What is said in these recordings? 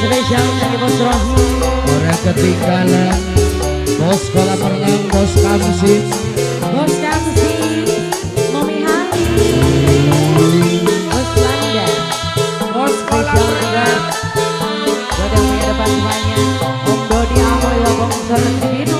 Spesial dari Bos Rohi. Orang ketinggalan. Bos kolam renang, Bos Kamsi. Bos Kamsi, Mami Hani, Bos Landa, Bos spesial juga. Sudah punya depan semuanya. Om Dodi Amoy Wabong Sertino.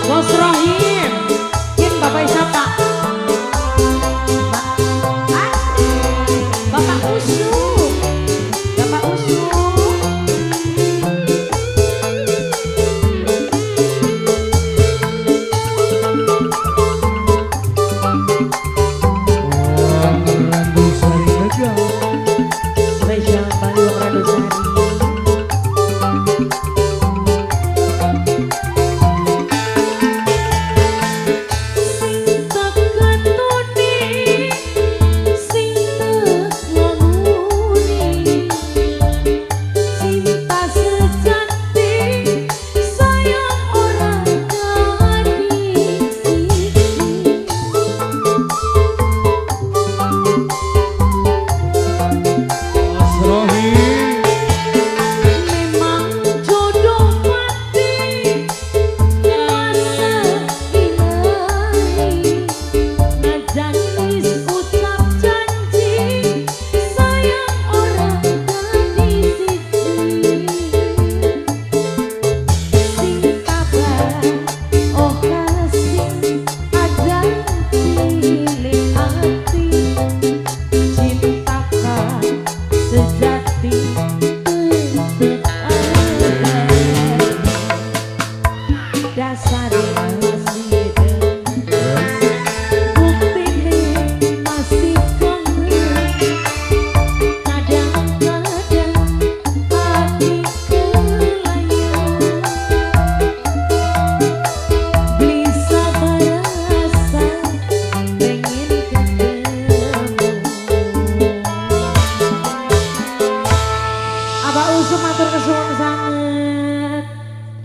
Bos Rohim, Kin Bapak siapa? Bapak Usu, Bapak Usu. Spesial Bali Randu Sari.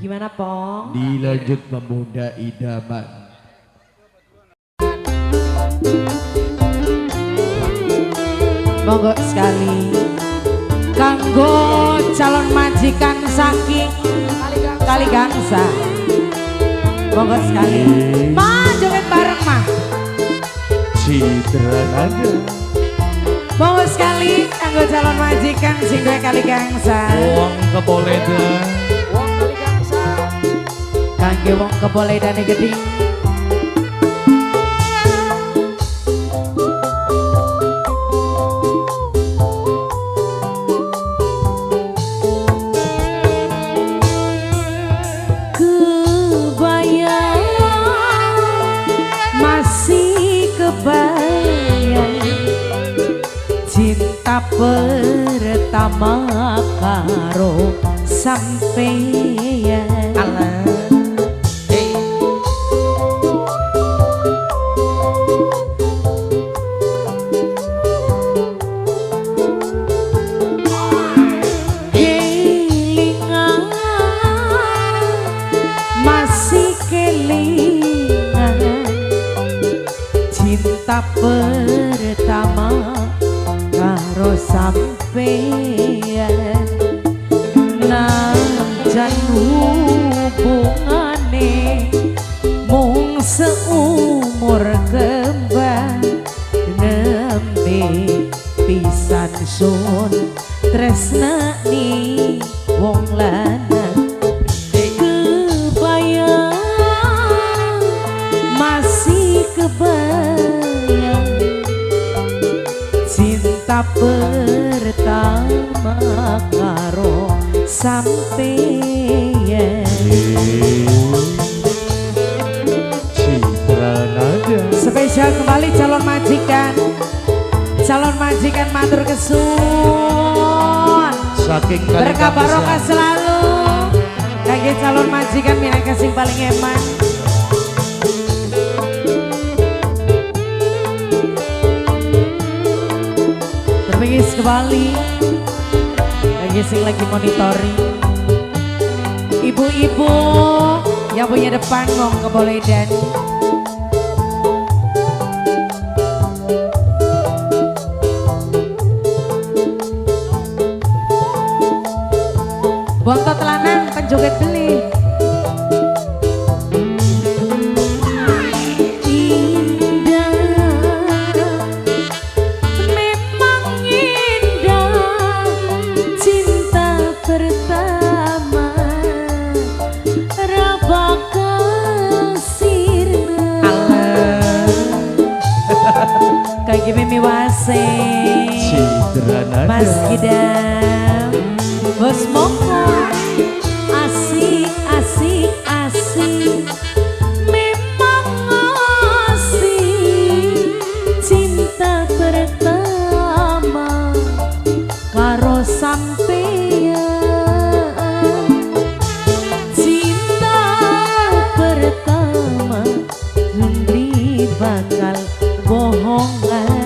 Gimana Pong? Dilanjut Pemuda Idaman. Monggo sekali kanggo calon majikan saking Kali Gangsa. Monggo sekali Pak joget bareng mah Citra Naga. Monggo sekali kanggo calon majikan sing Kali Gangsa. Wong Kepoledan. Kangge wong Kepoledane geding. cinta pertama karo sampeyan. Alah. Cinta pertama karo sampeyan, najan hubungane mung seumur kembang, nembe pisan sun tresnani wong lanang. Kebayang masih kebayang cinta pertama karo sampeyan. Citra nada. Spesial kembali calon majikan matur kesuwun. Saking Berkah barokah selalu kaki calon majikan minangka sing paling eman. Terpingis kembali kaki sing lagi monitoring. Ibu-ibu yang punya depan ngomong ke Boledan. Bontot lanang penjoget beli. Indah, memang indah cinta pertama rabaka sirna. Kayak Mimi Wase, Citra nada. Mas Kidam, Bos Moko, asik, asik, asik, memang asik cinta pertama karo sampeyan. Cinta pertama Zundi bakal bohongan.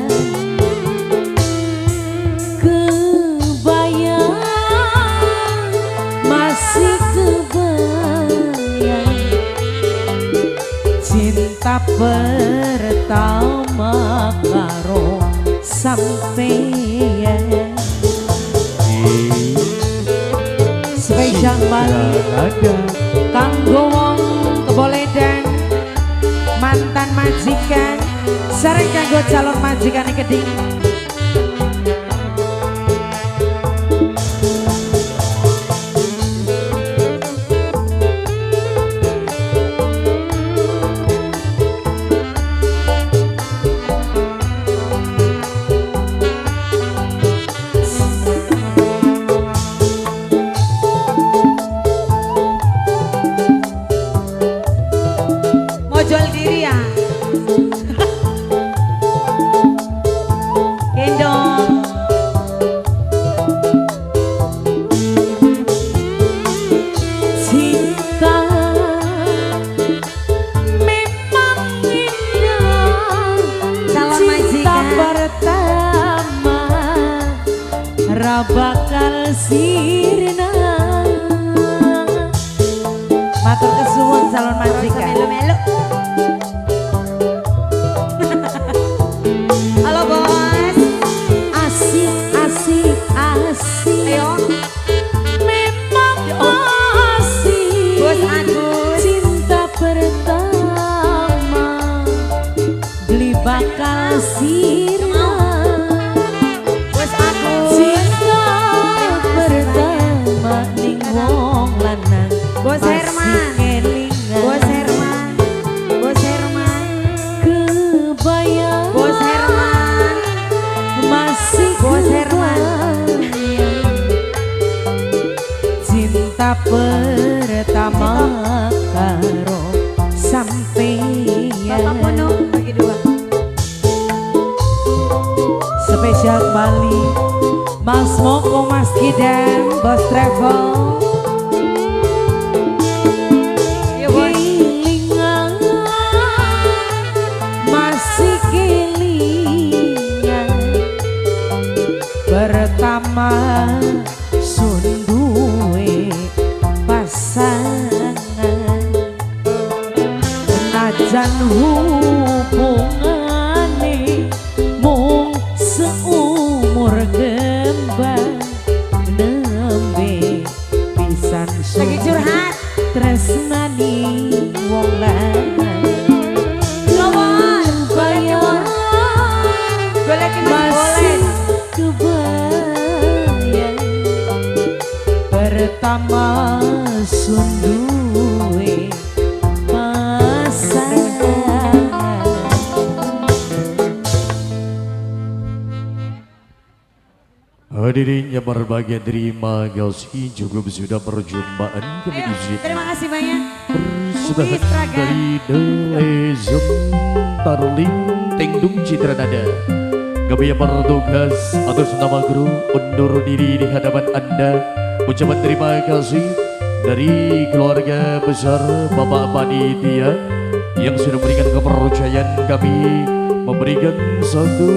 Cinta pertama karo sampeyan. Spesial balik kanggo wong Keboledan, mantan majikan sareng kanggo calon majikan Keding. Jual diri ya. Gendong. Cinta memang indah. Calon majikan. Cinta pertama rabakal sirna. Matur kesuwun calon majikan. Melu-melu. Halo bos, asik, asik, asik. Ayo. Memang asik. Bos Agus. Cinta pertama beli bakal sirna. Bos Agus. Cinta pertama ning wong lanang. Bos Herman. Bos Herman. Bos Herman. Kebayang. Bos Herman. Masih Bos Herman. Cinta pertama karo sampeyan. Bapak Pono bagi dua. spesial kembali Mas Moko, Mas Kidan, Bos Travel. Kelingan masih kelingan pertama sunduwe pasangan najan hubungane mung seumur kembang nembe pisan lagi curhat tresnani wong lanang lawan bayar boleh kita boleh kebayang pertama sunduwe pasangan. Hadirin yang berbahagia, terima kasih juga sudah perjumpaan kami izin terima kasih banyak persembahan dari The Legend Tarling Tengdung Citra Nada. Kami yang bertugas atas nama guru undur diri di hadapan Anda. Ucapan terima kasih dari keluarga besar Bapak Panitia yang sudah memberikan kepercayaan kami memberikan satu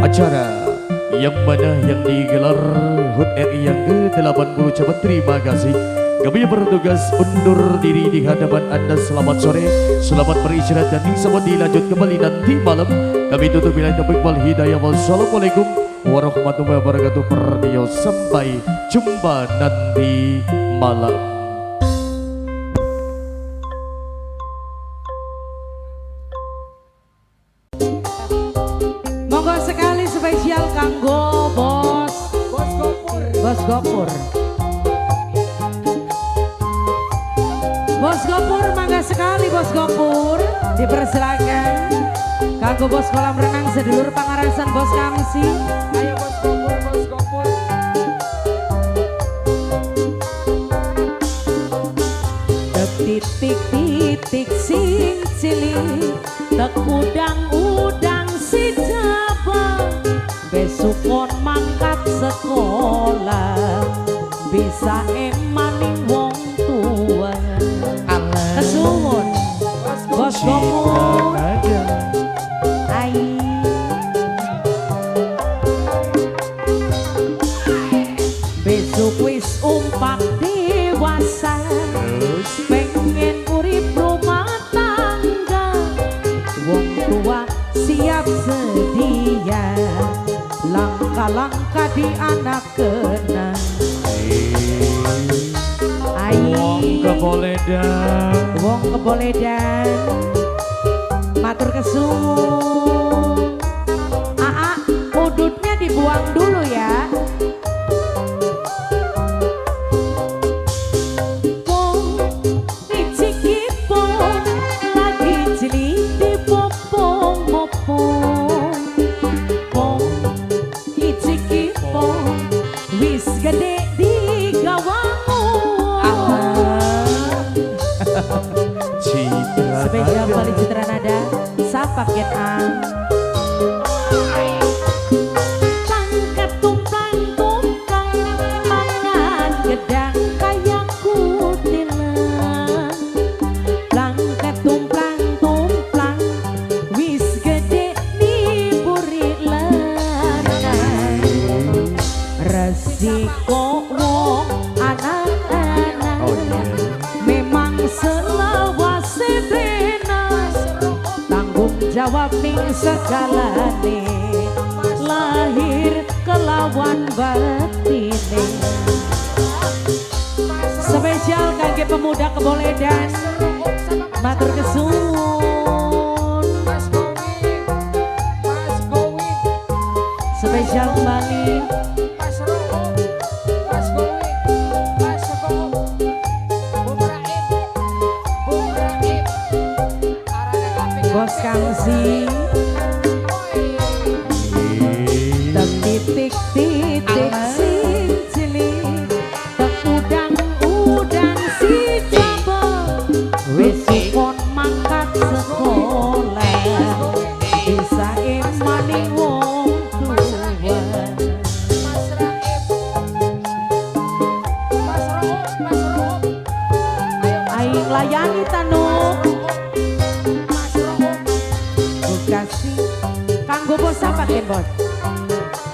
acara yang mana yang digelar HUT RI yang ke-80. Ucapan terima kasih. Kami yang bertugas undur diri di hadapan Anda. Selamat sore, selamat beristirahat dan selamat dilanjut kembali nanti malam. Kami tutup bila taufiq wal hidayah. Wassalamualaikum warahmatullahi wabarakatuh. Perdio sampai jumpa nanti malam. Monggo sekali spesial kanggo Bos Gopur. Bos Gopur, mangga sekali Bos Gopur dipersilakan kanggo Bos kolam renang sedulur Pangarasan Bos Kamsi. Ayo Bos Gopur, Bos Gopur. Titik-titik sing cilik tek udang-udang si jaba besok kon mangkat sekolah bisa emaning wong tua. Kesuwun Bos Gopur. Ai besok wis umpak dewasa pengen urip rumah tangga wong tua siap sedia langkah-langkah di anak kena wong keboledan matur kesuwun. Aa udutnya dibuang dulu ya. Spesial kali Citra Nada sapaket ang tangkat tumpang-tumpang mangan gedang kayak kutilan langkat tumpang-tumpang wis gede di buri lanang resiko wong anak-anak memang selawase jawab ning segalane lahir kelawan batine. Spesial kangge pemuda keboledan matur kesuwun. Spesial kembali Bos Kamsi. Titik-titik sing cilik tek udang-udang si jaba wis kon mangkat sekolah bisa emaning wong siapa Ken Bos?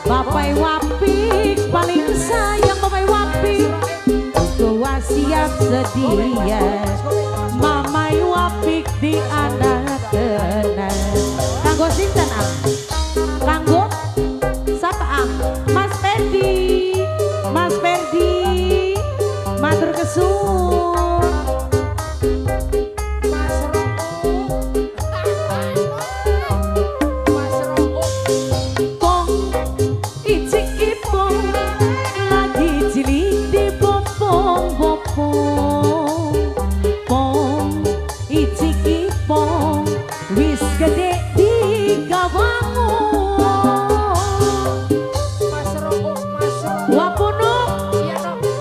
Bapak Wapik paling sayang Bapak Wapik. Tua siap sedia Mama Wapik di anak kena. Kanggo sinten Am? Kanggo siapa Am? Mas Ferdi. Mas Ferdi matur kesuwun. Pong icik ipong lagi cilik di bopong-bopong. Pong icik ipong wis gede di gawangu. Wapono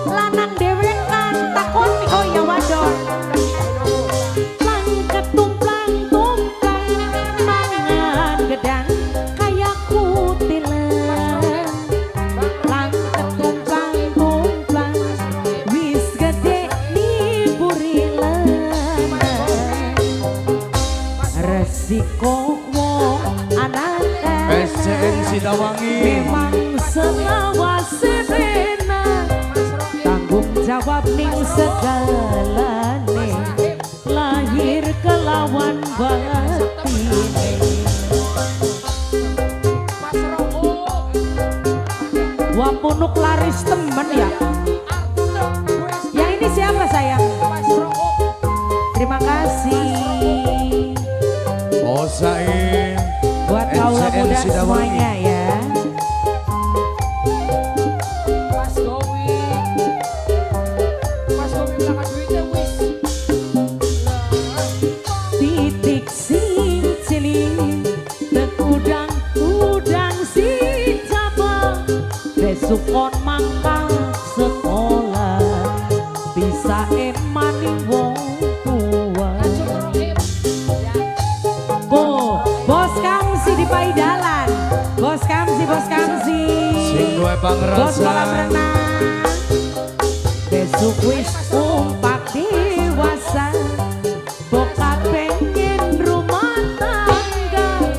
lanang dewekan takon oh ya wadon. Langket tumplang mangan gedang kaya kutilan. Langket tumplang wis gede ni burilan. Resiko wong anak SCN Sidawangi memang selawase pena. Tanggung jawab ning segalane lahir kelawan batine. Wapunuk laris temen ya. Yang ini siapa sayang? Terima kasih Osain buat kaula SCN muda Sidawangi. semuanya ya. Titik sing cilik udang si cabang besok kon mangkat sekolah bisa emani wong tua. Bos Kamsi di Paidalan. Bos Kamsi Sing duwe Bos pangrasa kolam renang. Besok wis umpak dewasa. Bokap pengen rumah tangga.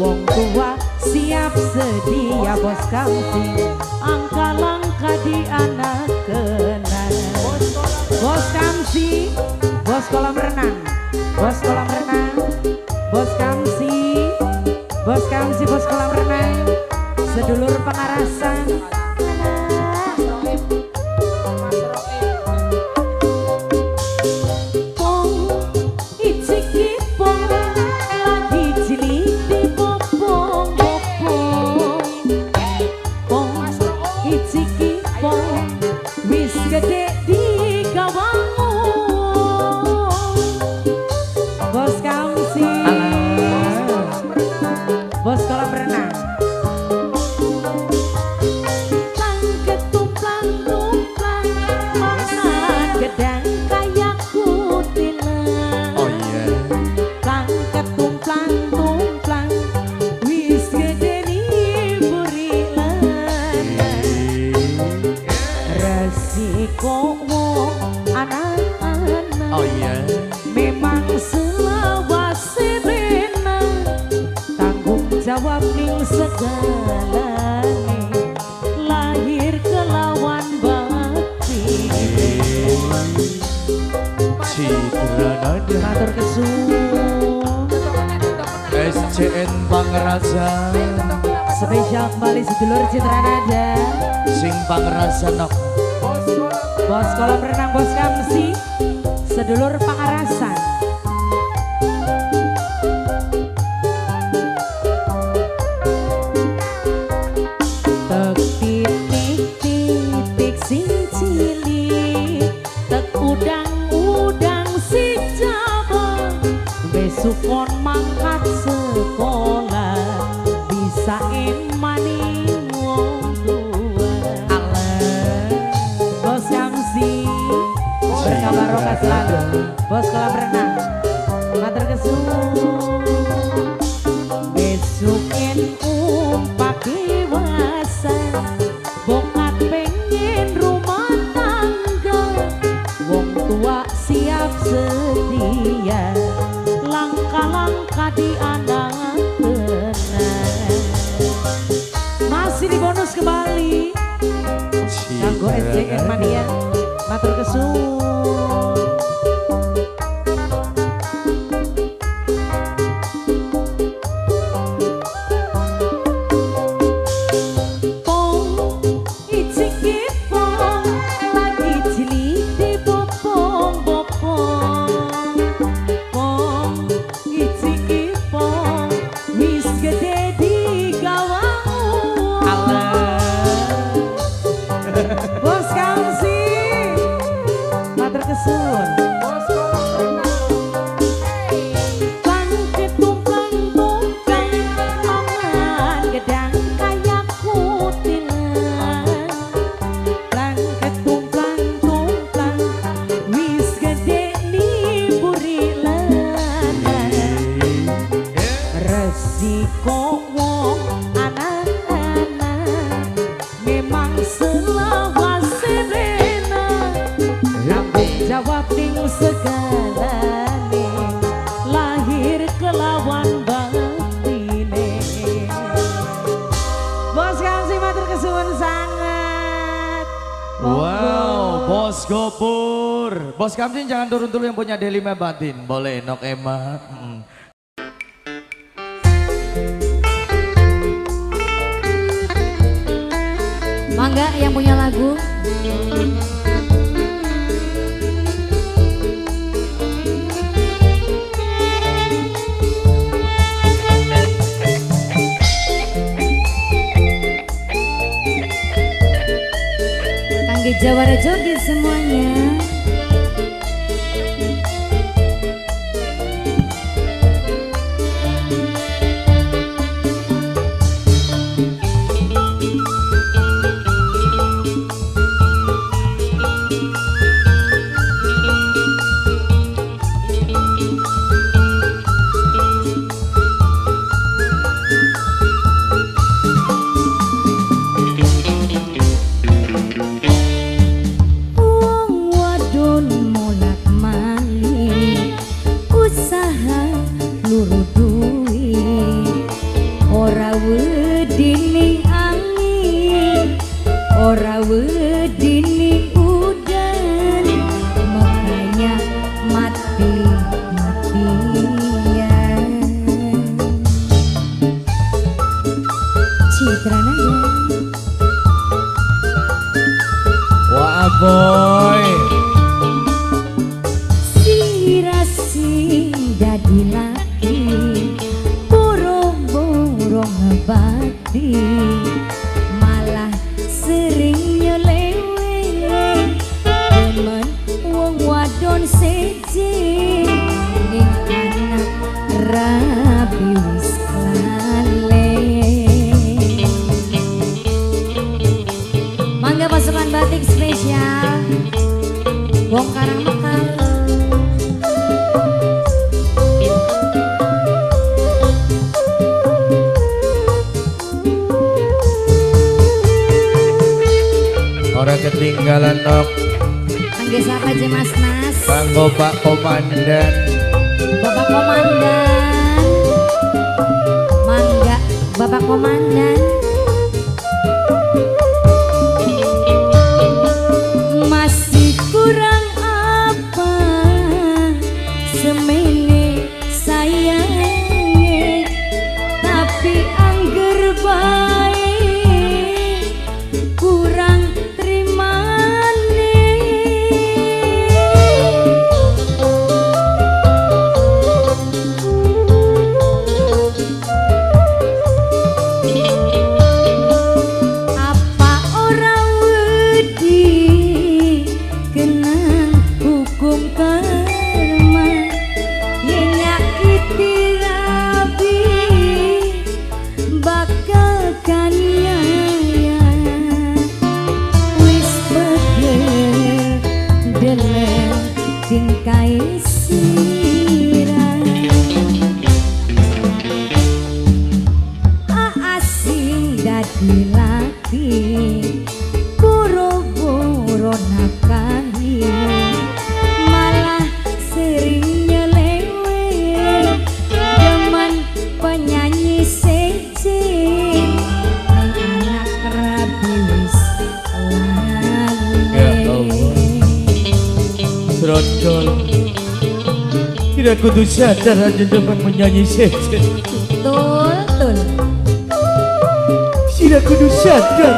Wong tua siap sedia Bos Kamsi. Angka langka di anak kena. Bos Kamsi, bos kolam renang. Bos kolam renang. Bos Kamsi, bos kolam renang. Sedulur pengarasan. Pong icik ipong lagi cilik di bopong-bopong. Pong icik ipong wis gede di gawangu. Bos Kamsi, bos kolam renang. Langket tumplang mangan gedang kaya kutilan. Oh iya Langket tumplang wis gede ni burilan. Resiko wong anak-anak Oh iya memang selawase pena. Tanggung jawab ning segalane lahir kelawan batin. Citra Nada Matur kesuwun. SCN Pangrasa Spesial kembali sedulur Citra Nada. Sing Pangrasa nok Bos kolam renang Bos Kamsi. Sedulur pangarasan. Tek titik sing cilik. Tek udang si cabang. Besok kon mangkat sekolah bisa emani wong tua. Bos Kamsi berkabar roka selalu. Bos kolam renang matur kesuwun. Besok en umpak dewasa. Bokap pengen rumah tangga. Wong tua siap sedia. Langkah-langkah di anak kena. Tulus kembali kanggo SJM Mania matur kesuwun. Bos Kamsi matur kesuwun. Resiko wong anak-anak memang selawas serena, tanggung jawab ning segalane, lahir kelawan batine. Bos Kamsi matur kesuwun sangat. Wow, Bos Gopur. Bos Kamsi jangan turun dulu yang punya Delima Batin. Boleh Nok Emma. Mangga yang punya lagu. Kangge Jawara Joget semuanya. Ora wedini udan, makanya mati-matian. Citra Naya. Wah boy. Sirasi dadi laki, boro-boro ngebati, malah sering nyeleweng, temen wong wadon seje, ning anak rabi wis kaleng. Mangga pasukan batik spesial Wong Karang Mekar. Orang ketinggalan Nok. Kangge siapa aja Mas Nas? Kanggo Pak Komandan. Bapak Komandan. Mangga Bapak Komandan. Masih kurang apa semene sayangnya, tapi angger bae kurang trimane. Apa ora wedi kena hukum karma, yen nyakiti rabi bakal kaniaya. Wis pegel tingkai sirah, asing dadi laki, boro-boro nafkahi, malah sering nyeleweng, demen penyanyi seje, ning anak Sila kudu sadar aja dengan menyanyi saja. Betul. Sila kudu sadar.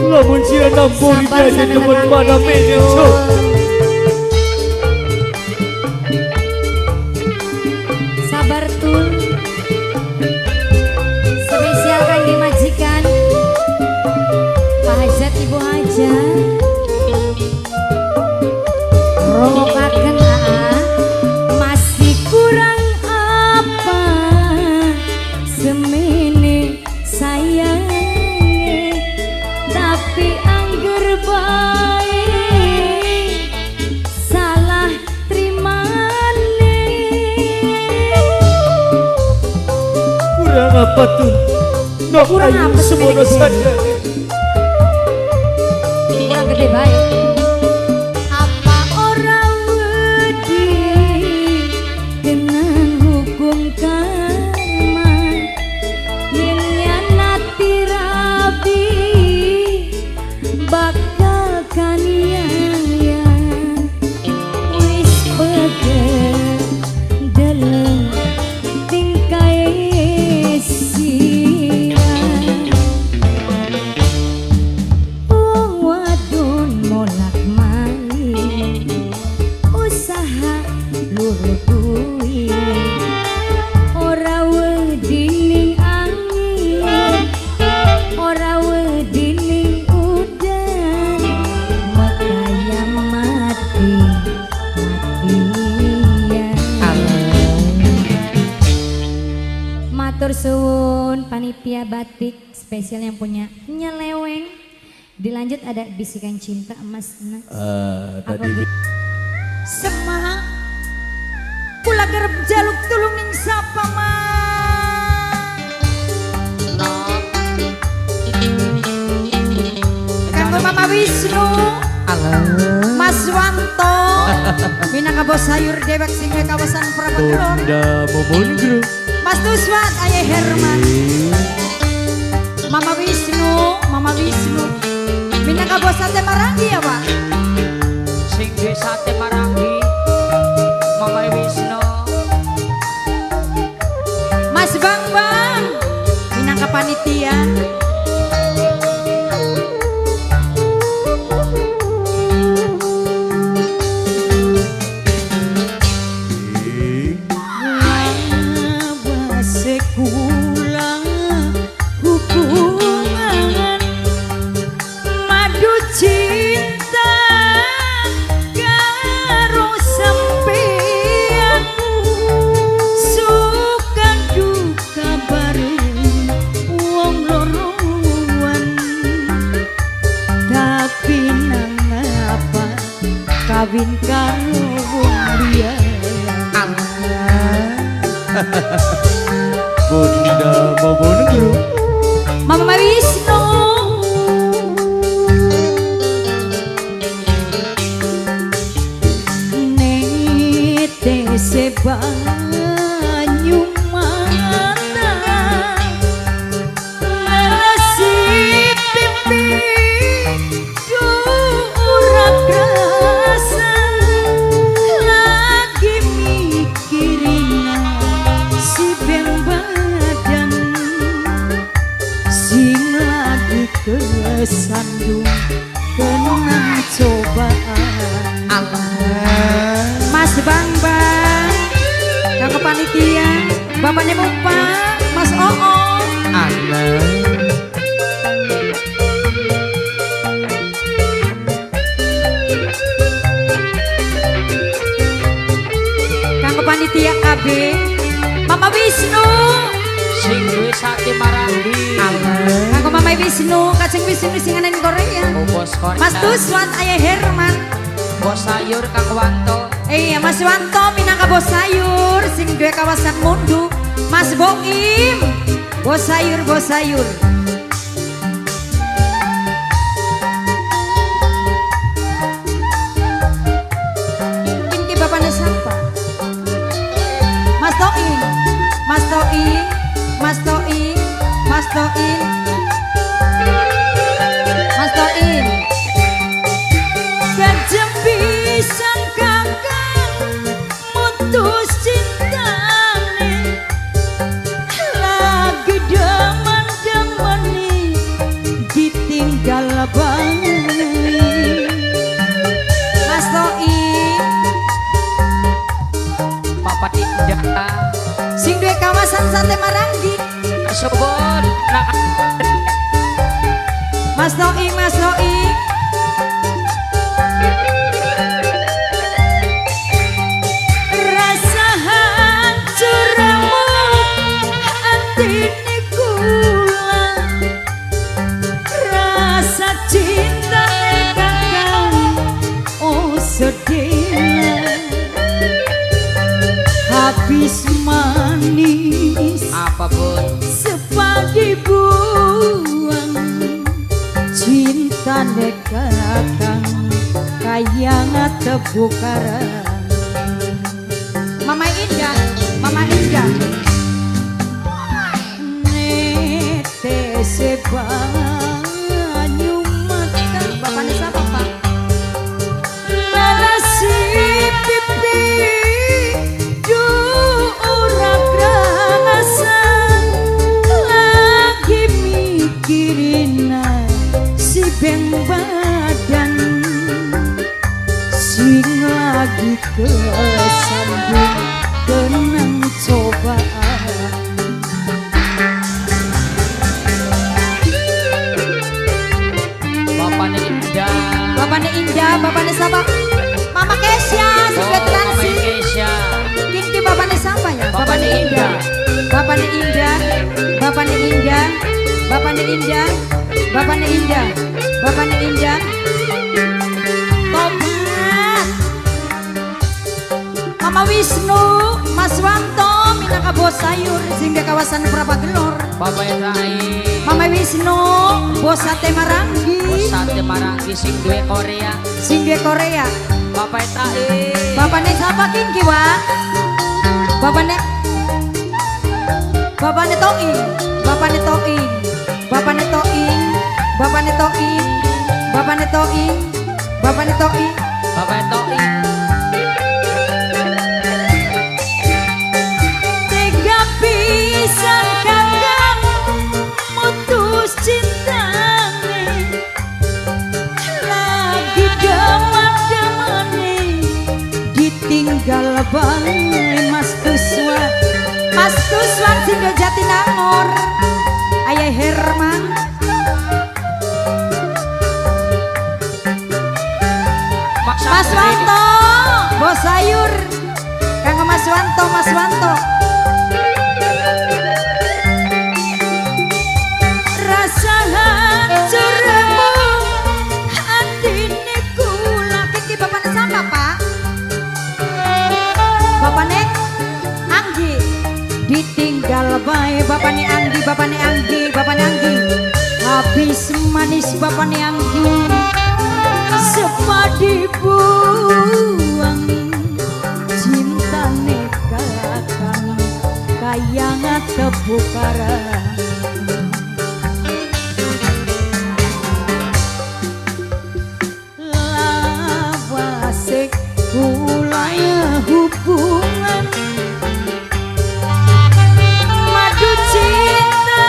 Lamun sila nampol Sabar aja sana teman tenang, mana meja Tul. so. Sabar Tul. Spesial kangge majikan Pak Hajat Ibu Hajat. Rokaken masih kurang apa semene sayangnya, tapi angger baik salah terimane. Kurang apa tuh? Nok Kurang ayu apa tuh, semono Meli? saja. Kurang gede baik. Apa orang wedi dengan hukum karma yang nyanati rabi bakal kaniaya wis pegel dalam tingkai siang. Wong wadon molak-malik usaha luru duit, ora wedi ning angin, ora wedi ning udan, makanya mati-matian. Matur suwun panitia batik spesial yang punya nyeleweng. Dilanjut ada bisikan cinta Mas Nas. Tadi Semak kula kerep jaluk tulung ning sapa mah. Kanggo Mama Wisnu, Mas Wanto, Minangkabau sayur dewek singwe kawasan Prabageron, Bunda Momon Group. Mas Tuswat Ayah Herman, Mama Wisnu, Minangkabau sate Marangi ya Pak. Sing di sate Marangi Mama Wisnu Mas Bang, Minangka panitia. Sekulang hubungan madu cinta karo sampean, suka duka bareng wong loroan, tapi nang apa kawin karo wong liya. Bunda Momon Group. Mama Wisnu, nete sebanyu mata nasib pipi ora krasa lagi mikirin si beng badan sing lagi kesandung kena cobaan. Mas Bang, kakak panitia, bapaknya Mupa, Mas Oo, kakak panitia KB, Mama Wisnu, Sing di sate Marangi kakak Mama Wisnu, kacang Wisnu singanan Korea, Bos Kondan Mas Tuswan Ayah Herman, Bos sayur Kang Wanto iya Mas Wanto Minangkabau sayur sing duwe kawasan Mundu, Mas Boim bos sayur ini bapaknya siapa? Mas Toim Kejem pisan kakang sate Maranggi. Subun nak Mas Noi, Mas Noi. Rasa hancurmu atine kula, rasa cinta kakang oh sedih, habis manis apa bun? sepadi buang, cinta kakang kayang tebu karang. Mama Indah, Mama Indah. Nete sebanyu mata. Bapaknya siapa Pak? Balasi pipi du ora grasa, lagi mikirin si beng badan, sing lagi kesandung kenang cobaan. Bapaknya Indah. Bapaknya Indah, bapaknya siapa? Mama Kesya, suka Mama transi. Kesya. Kiki bapaknya siapa ya? Bapaknya Indah. Bapaknya Indah, bapaknya Indah, bapaknya Indah, bapaknya Indah, bapaknya Indah. Tobat. Mama Wisnu, Mas Wanto, Minangka Bos Sayur, sehingga kawasan Prapagelor. Bapaknya Rai. Mama Wisnu, Bos Sate Maranggi, Sate Maranggi sing duwe Korea. sehingga Korea. Bapaknya Tai. Bapaknya siapa Kiki Wak? Bapaknya Bapaknya Toing, Bapaknya Toing, Bapaknya Toing, Bapaknya Toing, Bapaknya Toing, Bapaknya Toing. Bapaknya Tai. Tega pisan kakang mutus cintane, lagi deman-demane ditinggal balik Mas Tuswan. Mas Tuswan Sindo Jatinangor, Ayah Herman. Mas Wanto, Bos Sayur, Kang Mas Wanto, Mas Wanto. Rasa hancurmu atine kula. Kiki bapaknya siapa Pak? Bapaknya Anggi. Ditinggal bae bapaknya Anggi, bapaknya Anggi, bapaknya Anggi. Habis manis bapaknya Anggi, sepadi buang, cinta kakang kayang tebu karang. Lawase kula hubungan madu cinta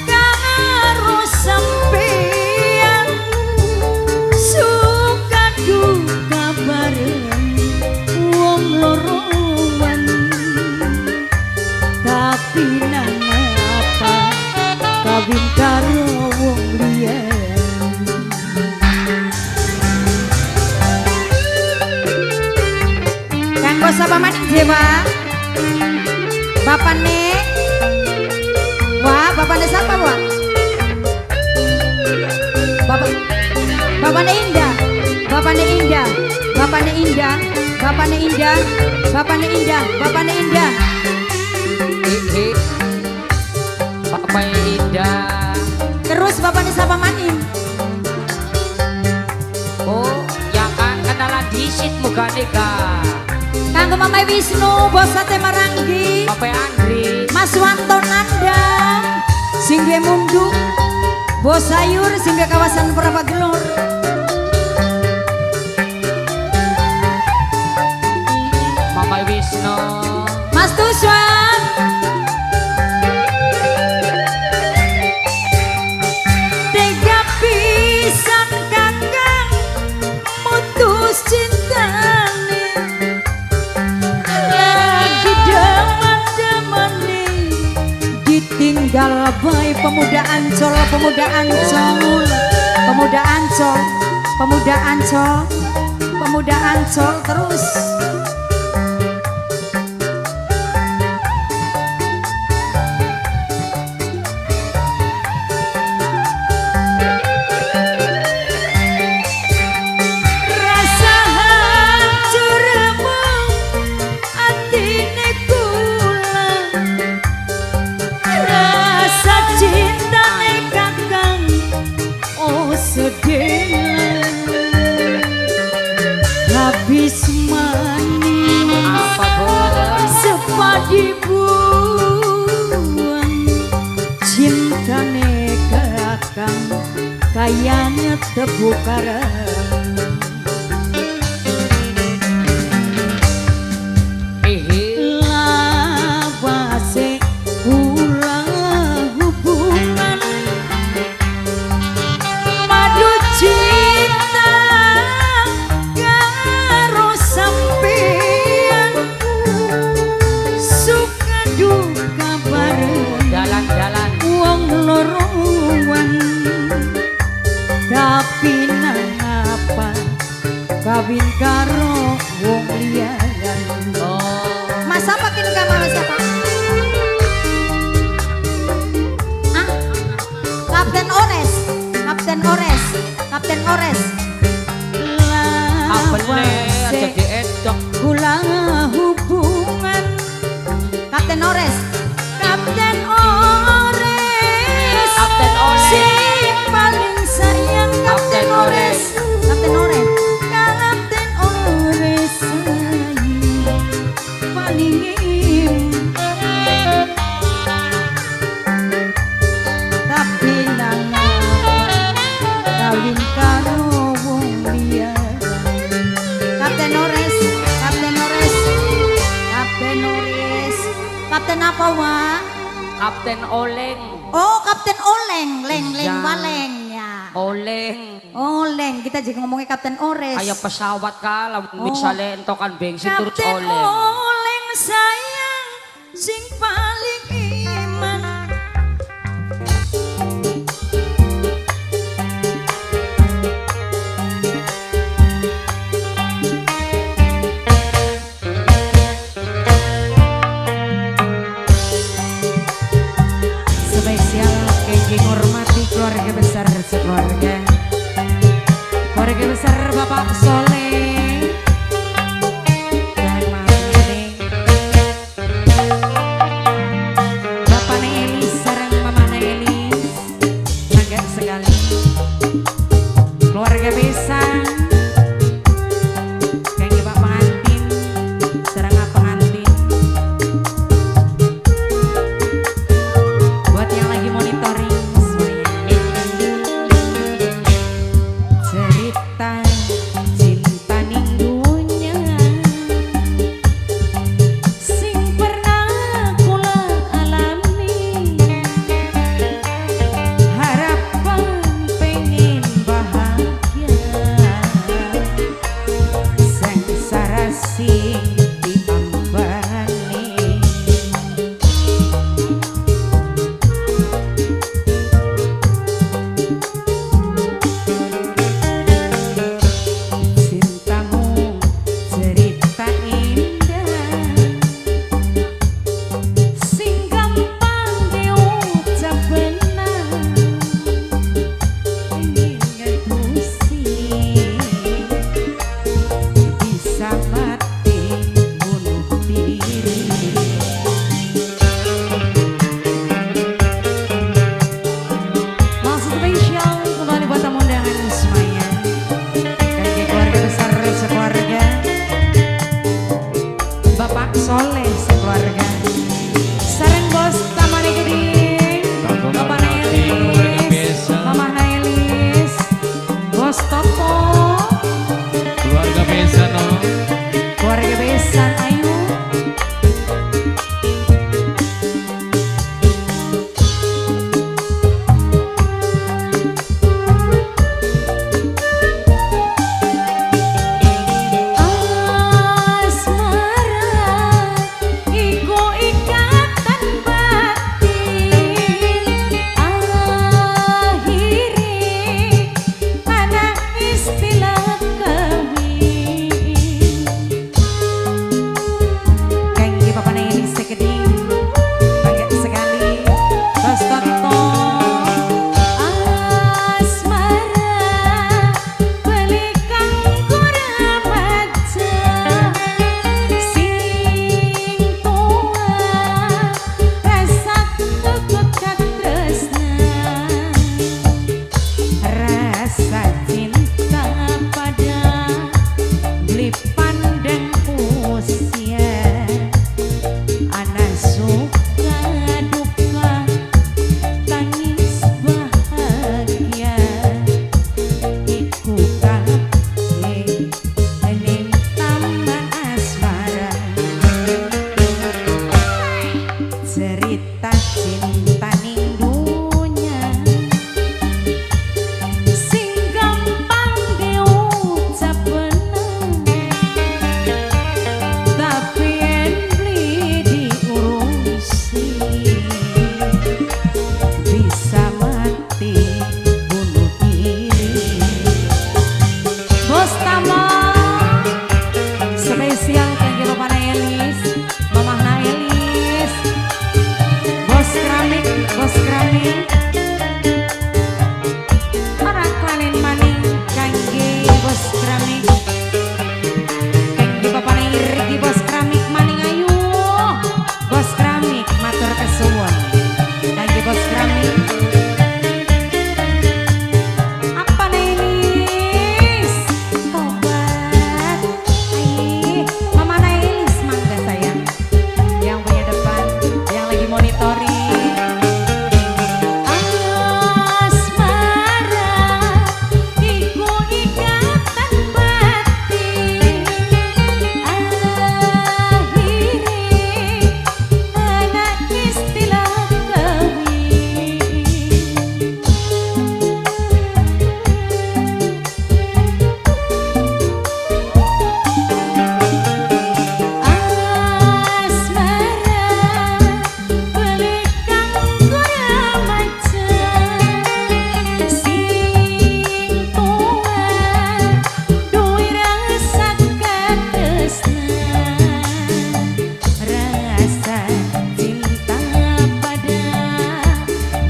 karo sampean, suka duka bareng wong lorowan, tapi nang apa kawin karo wong liyan. Kanggo sapa maning Dewa? Bapakne Wah, bapaknya siapa, Wak? Bapaknya Indah, bapaknya Indah, bapaknya Indah, bapaknya Indah, bapaknya Indah, bapaknya Indah. Bapaknya Indah. Terus bapaknya siapa maning? Oh, ya kan kenalan disit muka neka. Kanggo Mama Wisnu, Bos Sate Maranggi, Bapaknya Andri. Mas Wanto Nandang, Singge Mundu, Bos Sayur, Singge kawasan Prapagelor. Mama Wisnu. Mas Tuswan, tega pisan kakang mutus cintane, lagi deman-demane Galbay pemuda Ancol, pemuda Ancol, pemuda Ancol, pemuda Ancol, pemuda Ancol terus. Rasa hancurmu atine kula, rasa cintane kakang oh sedih habis manis sepadi buang cintane kakang kayaknya tebu karang. Lawase kula hubungan madu cinta karo sampean suka duka bareng Jalan-jalan wong lorowan tapi nang apa kawin karo wong liyan. Mas apa kini kamar siapa? Ah? Kapten Ores, Kapten Ores, Kapten Ores. apa nih aja diedok Kula hubungan Kapten Ores, Kapten Ores, Kapten Ores. si paling sayang Kapten Kapten Ores, Ores. Kapten Ores, Kapten Ores sayang paling tapi nang kawin karo wong liya. Kapten Ores, Kapten Ores, Kapten Ores, Kapten apa wa? Kapten Oleng Oh Kapten Oleng, leng leng Ya. waleng ya. Oleng Oleng, kita juga ngomongin Kapten Ores. kayak pesawat kalau Oh. misalnya entokan bensin terus Kapten oleng Oleng sayang sing paling iman. Spesial keji menghormati keluarga besar sekeluarga, keluarga besar Bapak Soleh dan Mami, Bapak Elis sareng Mama Elis, bangga sekali keluarga besar, kangge Pak pengantin sareng pengantin. Buat yang lagi monitoring semuanya.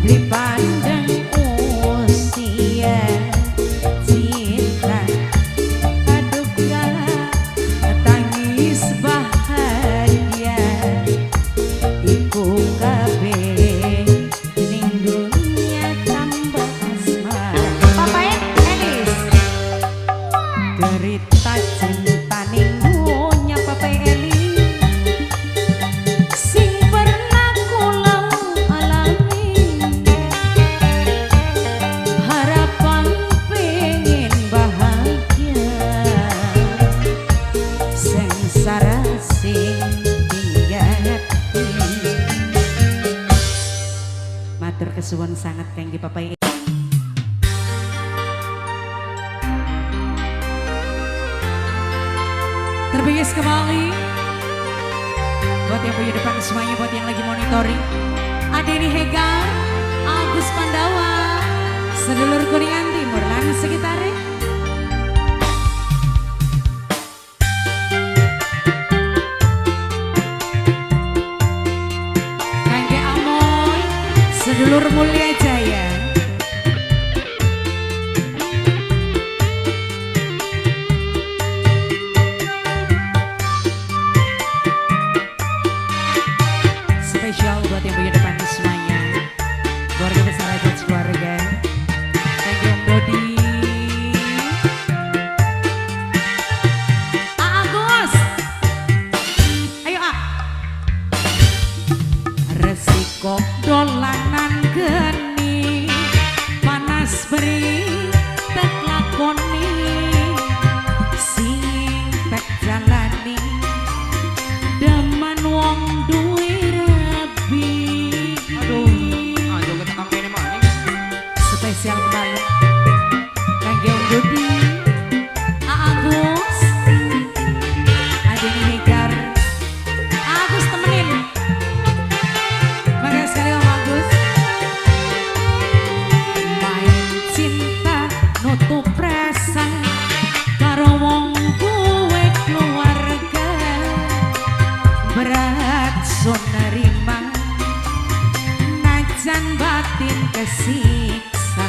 dipandang usia cinta aduka tangis bahagia iku kabeh ning dunia tambah asmara. Papa Elis derita cinta ning dunia Papa Elis sing pernah kula alami harapan pengen bahagia sengsara sing tinggal matur kesuwun sangat kangge Papa Elis. Terbias kembali buat yang punya depan semuanya, buat yang lagi monitoring. Adeni Hega, Agus Pandawa, sedulur Kuningan Timur lan sekitarnya. Kangge Amoy, sedulur Mulia Jaya. Spesial buat yang punya depan semuanya, keluarga besar aja keluarga. Thank you Om Dodi. Agus, ayo resiko dolanan geni panas beri tek lakoni sing tek jalani demen wong duwe rabi. Aduh, Ayo kita kampanye maning. spesial kembali kangge Om Dodi, Agus, Adeni Hegar, Agus temenin. Makasih sekali Om Agus. Main cinta nutup rasa karo wong kuwe keluarga berat sun nerima najan batin kesiksa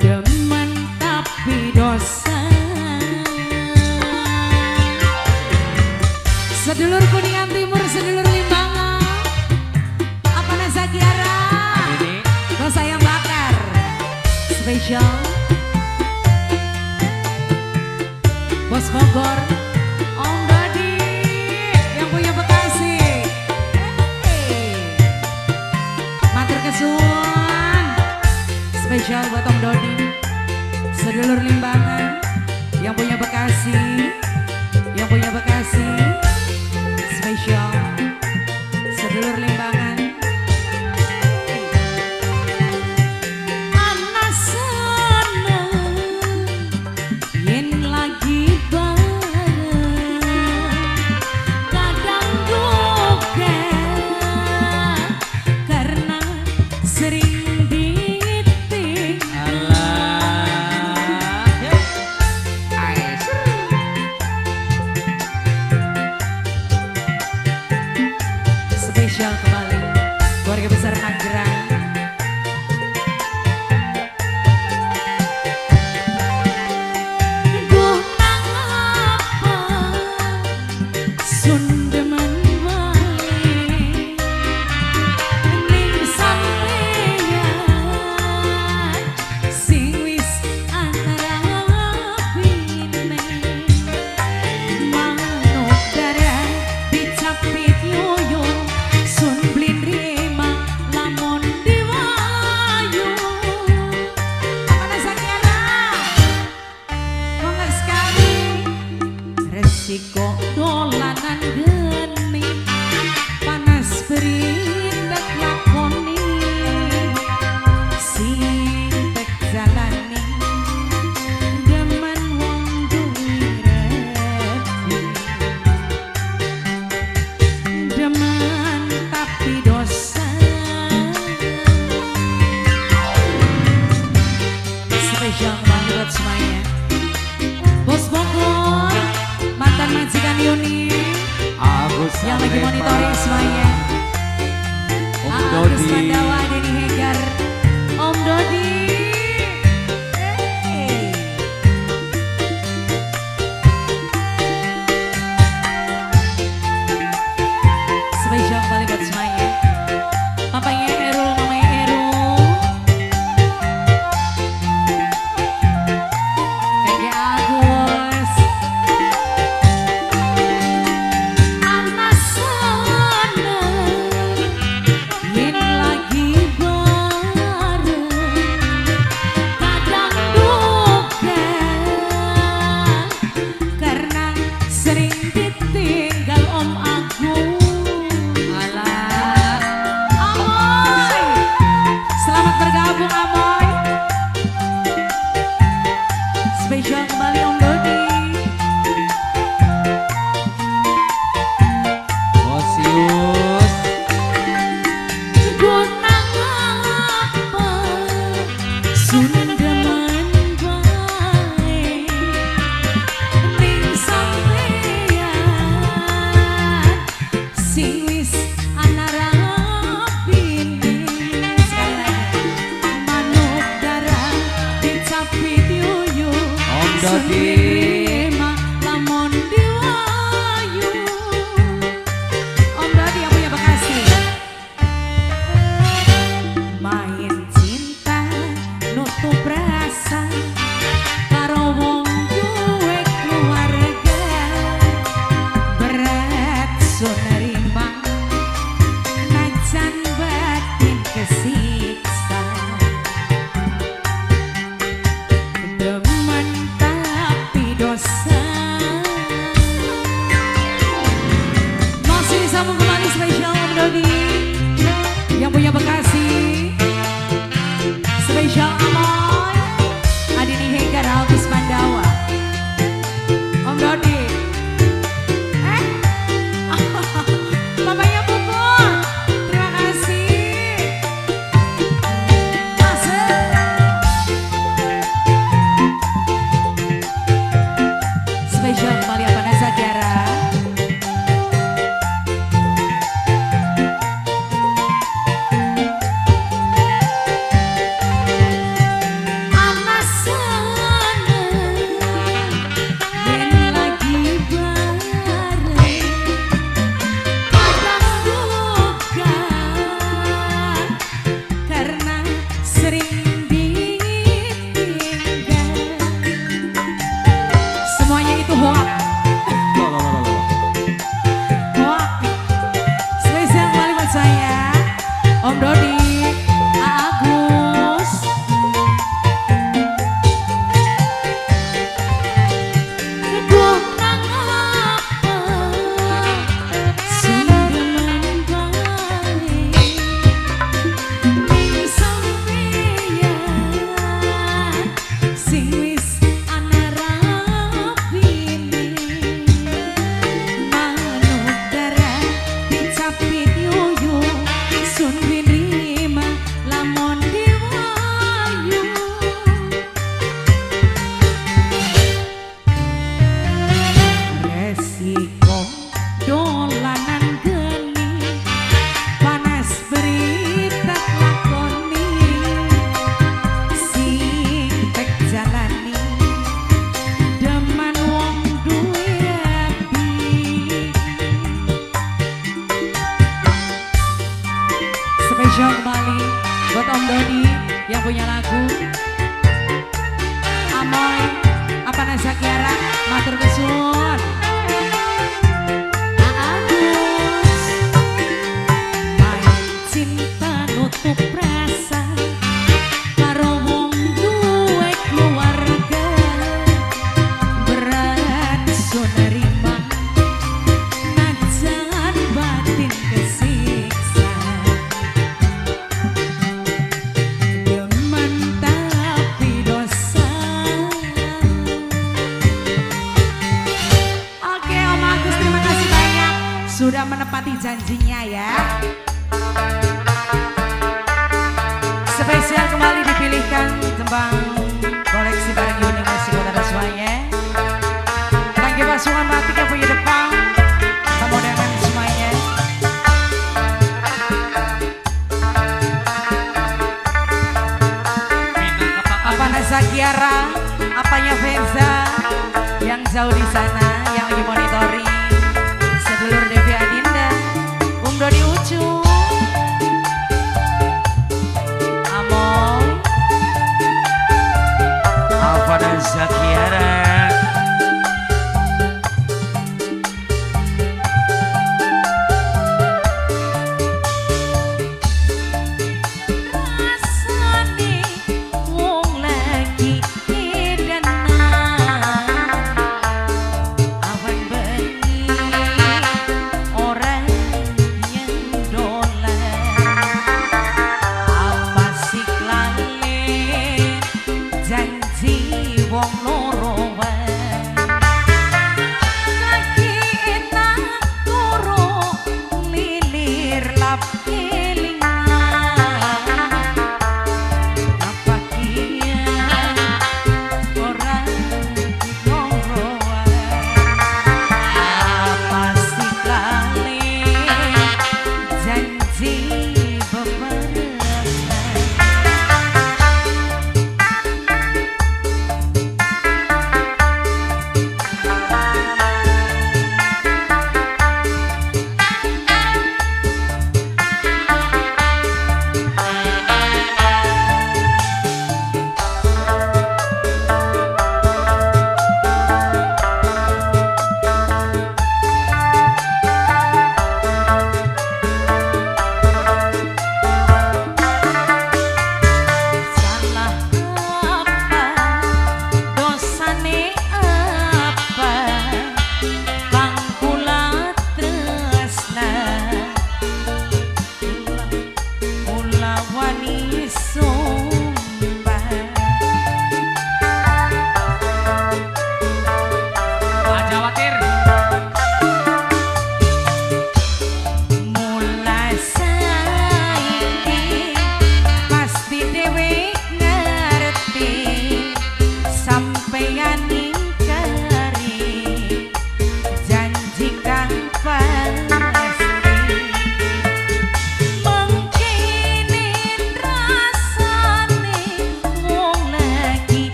demen tapi dosa. Sedulur Kuningan Timur, sedulur Limbangan, apa nasa Kiara, dosa yang bakar spesial Bos Bogor, Om Dodi yang punya Bekasi. Hey. Matur kesuwun spesial buat Om Dodi, sedulur Limbangan yang punya Bekasi, yang punya Bekasi spesial sedulur Limbangan. Anak seneng yen lagi bareng, kadang duka karena sering ditinggal. Spesial kembali keluarga besar Nagrang. Duh nangapa sun demen wae ning sampeyan sing wis antarapine manuk darah dicapit yoyo sun blin rima lamun Agus Pandawa, Denny Hegar, Om Dodi. Hey. Spesial kembali buat semuanya. Papanya Erul, mamanya Erul. Kakek Agus. Anak sana yen lagi bareng kadang duka karena sering ditinggal Om Agung. Alah, Amoy, selamat bergabung Amoy. Spesial kembali Om Dodi. Osius Gunang apa sundeman bae ning sampeyan sing wis ana rapine. Sekali lagi, manuk darah dicapi diuyu Om Dodi. Sunrima lamun diwayu. Om Dodi yang punya Bekasi. Main cinta nutup rasa karo wong duwe keluarga berat nerima najan batin kesiksa demen tapi dosa. Masih disambung kembali spesial Om Dodi yang punya Bekasi. Spesial Amoy, Adini Hegar, Agus Pandawa, Om Dodi. Papanya Puput, terima kasih. Masuk. Spesial kembali Apana Zakiara. Anak sana yen lagi bareng kadang duka karena sering ditinggal. Semuanya itu hoak. Hoak. Spesial kembali buat saya Om Dodi, Agus. Gunang apa sundeman bae ning sampeyan sing wis ana rapine. Manuk darah dicapi diuyu sun winrima lamun diwayu. Resiko dolanan geni panas berita lakoni sing tek jalani deman wong duwe api. Spesial kembali buat Om Dodi yang punya lagu Amoy, Apana Zakiara, matur kesuwun. Agus, main cinta nutup rasa karo wong duwe keluarga berat nerima najan batin kesiksa demen tapi dosa. Kiara, apanya Venza yang jauh di sana yang lagi monitoring, sedulur Devi Adinda, Dodi Ucu, Amoy, Vanessa Kiara.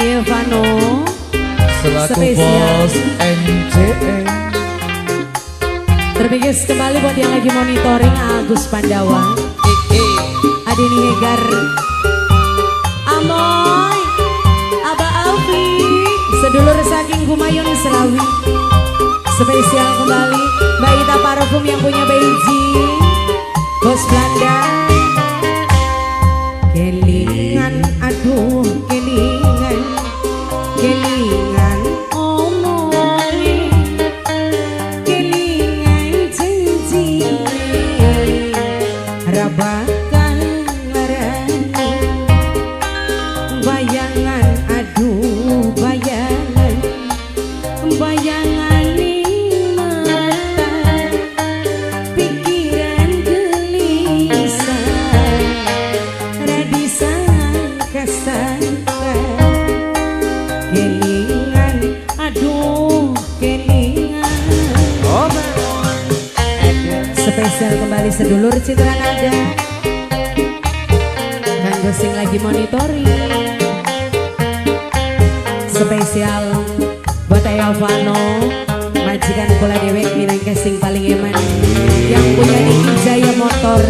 Evano Selaku spesial. bos NCM. Terpikir kembali buat yang lagi monitoring Agus Pandawa, Adeni Hegar, Amoy, Aba Alfi, sedulur saking Humayun Selawi. Spesial kembali Mbak Ita Parfum yang punya Beijing, Bos Belanda. Kelingan, aduh kelingan, kelingan omongin, kelingan janji, rabakan larani, bayangan, aduh bayangan, bayangan di mata, pikiran gelisah, sangka-sangka, kelingan, aduh kelingan. Spesial kembali sedulur Citra Nada, kanggo sing lagi monitoring. Spesial buat Ayavano, majikan kula dewek minangka sing paling eman, yang punya Niki Jaya Motor,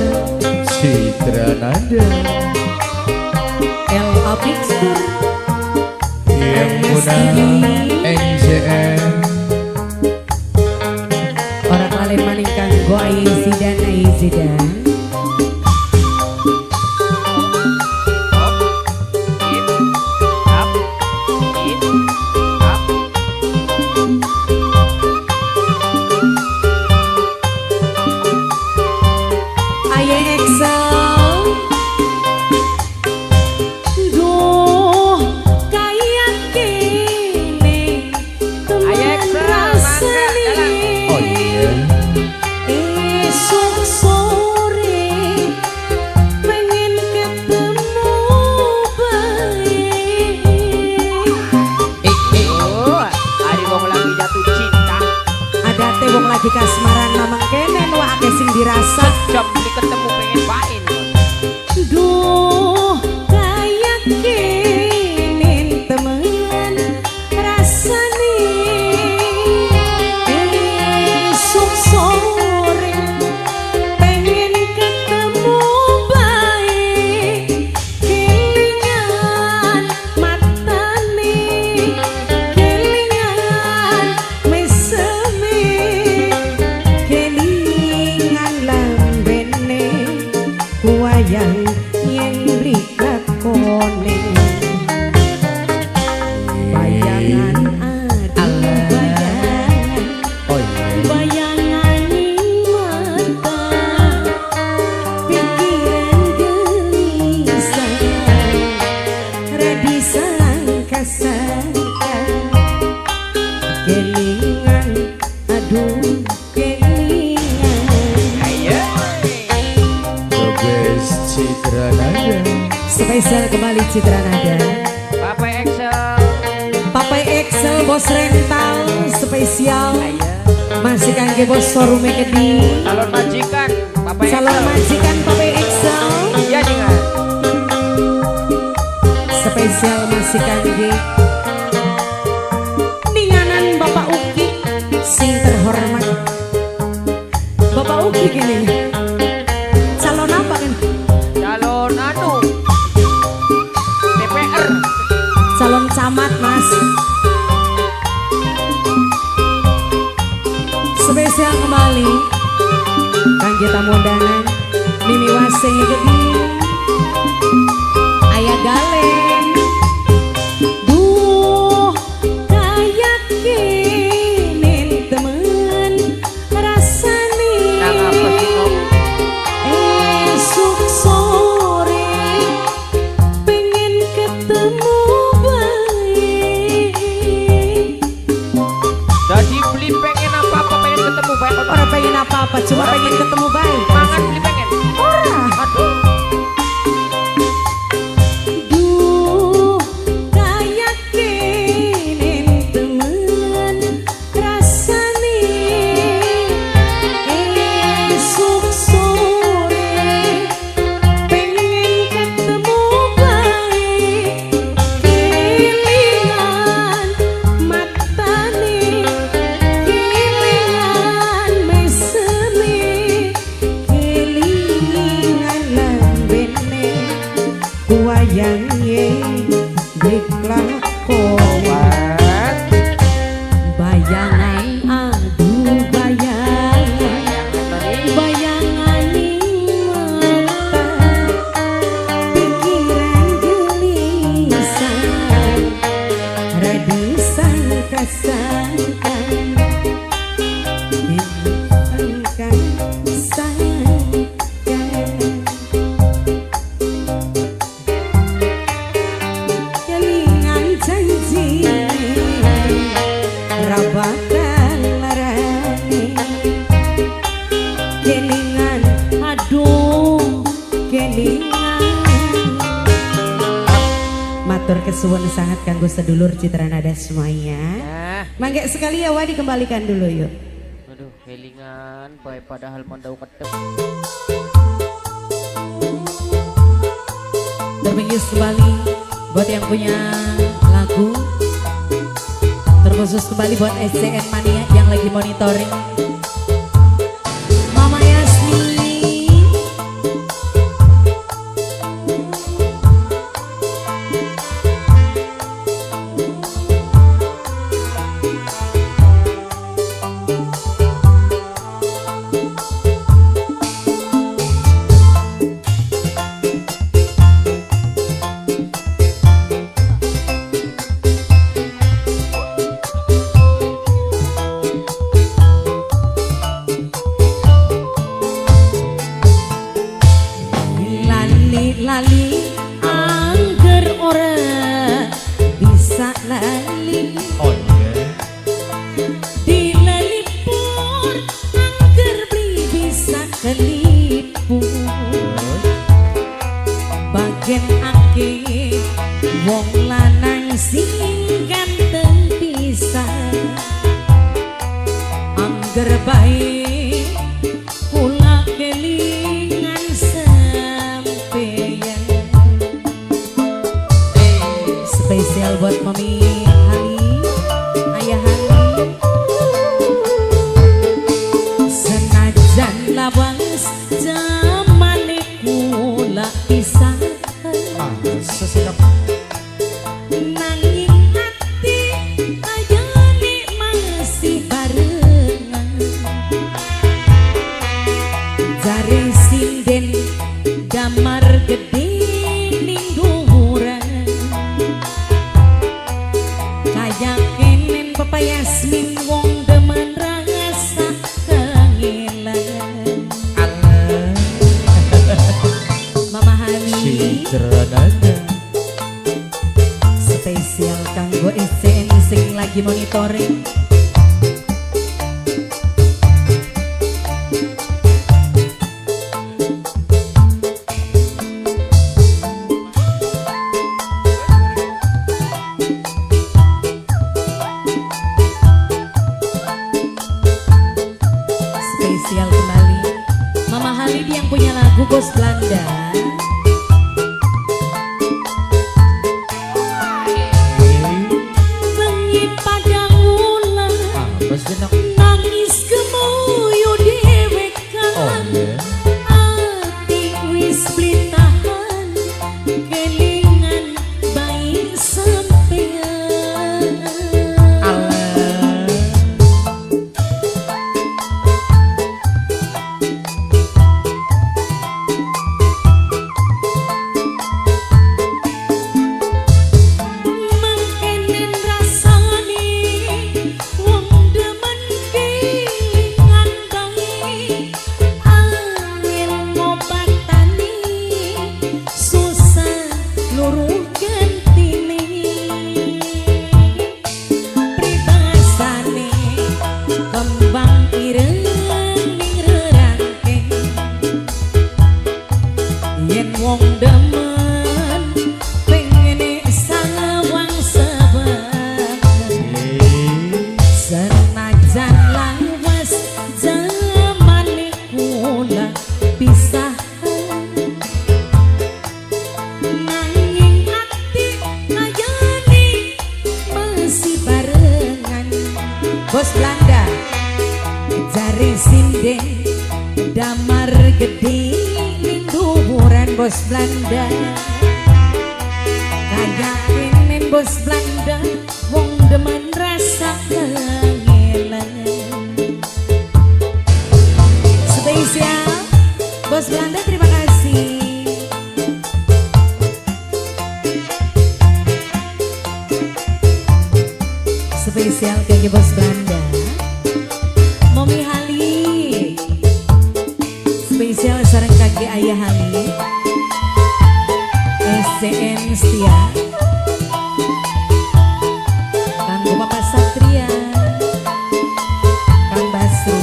Citra Nada El Apixtur, Yang muda NCM. orang lain maningkan go Aizidan Aizidan. Aye Excel, duh kayak gini teman rasanya. Oh iya. Esok sore pengen ketemu baik. Hari wong lagi jatuh cinta. Ada teh wong lagi kasmaran mamang kenen wah akeh sing dirasa. Jam beli ketemu pengen main. Duh kayak gini temen rasanya. Esok sore pengen ketemu baik. Kelingan matane, kelingan meseme, kelingan lambene, wayang yang beli kakone. Bayangan aduh bayangan, Oh iya. bayangan di mata, pikiran gelisah, radi sangka-sangka, kelingan, aduh kelingan. The best Citra Nada. Spesial kembali Citra Nada, Papa Excel. Papa Excel bos rental spesial, masih kangge bos showroom Gedi, Calon majikan. Papa calon Excel. majikan Papa Excel. Iya dengan. Spesial masih kangge ninganan Bapak Uki sing terhormat. Bapak Uki gini calon apa kan? Calon anu. DPR. Calon camat mas. Spesial kembali kangge tamu undangan Mimi Wase Gedi, Ayah Galen. Duh kayak gini temen rasanya. Nang apa sih Om? Esok sore pengen ketemu baik. Jadi beli pengen apa-apa pengen ketemu baik. Orang pengen apa-apa cuma pengen ketemu baik. Mangan beli pengen. Ora. Aduh. Duh kayak gini temen rasanya. Esok sore pengen ketemu baik. kolat bayangan aduh bayangan mata pikiran gelisah radi sangka-sangka bakal larani kelingan aduh kelingan matur kesuwun sangat kanggo sedulur Citra Nada semuanya mangga sekali ya Wah dikembalikan dulu yuk aduh kelingan baik padahal mandau kedep terpinggis kembali buat yang punya lagu terkhusus kembali buat SCN Mania yang lagi monitoring Mama Yasmin lali angger ora bisa lali Oh iya dilalipur angger beli bisa kelipur bagian ake wong lanang sing ganteng bisa angger baik kula kelingan spesial buat Mami Hali, Ayah Hali senajan lawas zamane kula pisah sesikap nanging hati ayane masih barengan jare sinden damar gede ning dhuwuran kayak kenen Papa Yasmin wong demen rasa kangelan Mama Hani Citra Nada spesial kanggo SCN sing lagi monitoring spesial kembali Mama Halid yang punya lagu Bos Belanda bengi padang wulan nangis kemuyu dewekan ati wis blitahan kelingan bayi sampean wong demen pengen sawang sebab senajan lawas zaman kula pisah nanging hati ayane masih barengan Bos Belanda jari sinden damar gede Bos Belanda kayak kenen Bos Belanda wong demen rasa kangelan. Spesial Bos Belanda, terima kasih. Spesial kaki Bos Belanda, Momi Hali. Spesial sarang kaki Ayah Hali, SCN Setia, Kanggo Papa Satria, Kang Basro.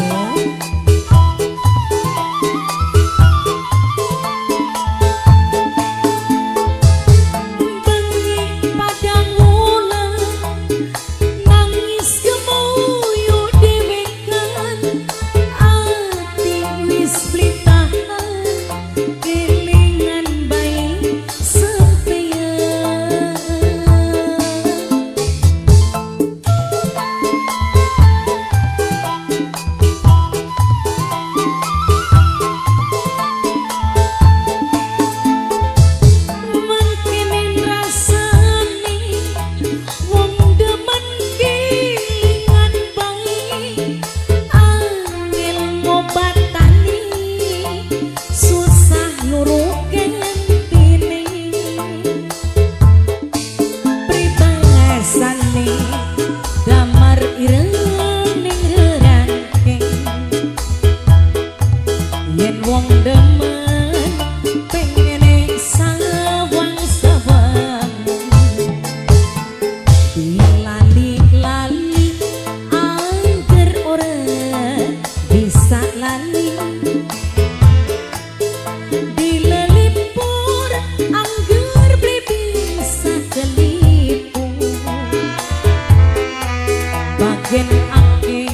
Bagian ake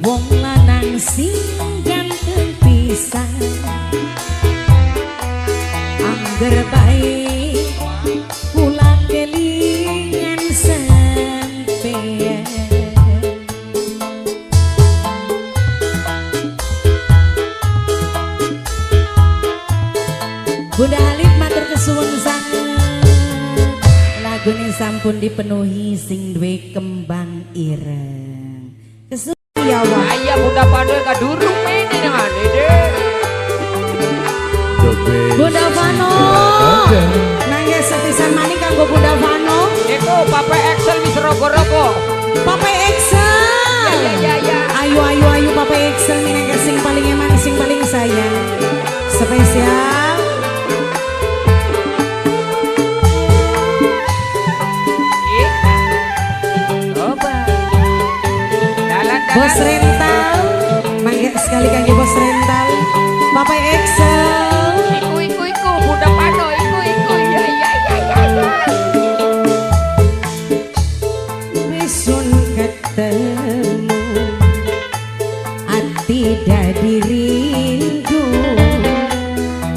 wong lanang sing ganteng pisan, angger bae kula kelingan sampeyan. Bunda Halid matur kesuwun sanget, lagune sampun dipenuhi sing duwe kembang ireng. Kesuwun ya wa. Ayah Bunda Panul kadurung ini dengan ide. Bunda Vano, nangge sepisan maning kanggo Bunda Vano. Eko Papa Excel wis rogo-rogo. Papa Excel. Ya. Ayu Papa Excel minangka sing paling eman, sing paling sayang. Spesial Bos Rental, mangga sekali kangge Bos Rental, Papa Excel. Iku, Bunda Pano, iku, ya. Risun ketemu, hati dadi rindu,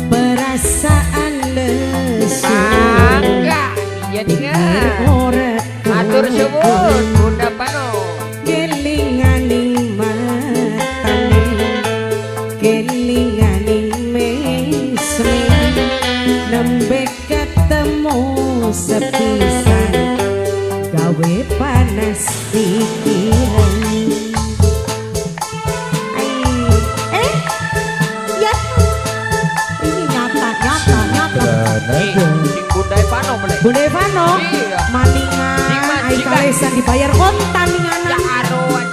perasaan lesu. Enggak, iya dengar. Atur suwun Bunda Pano. Kelinganing matane, kelinganing mesme, nembe ketemu sepisan, gawe panas pikiran. Ya, ini nyata. Sing Bunda Pano boleh. Bunda Evano, Iya. maningan, ai kalesan dibayar kontan nih Ya aruan.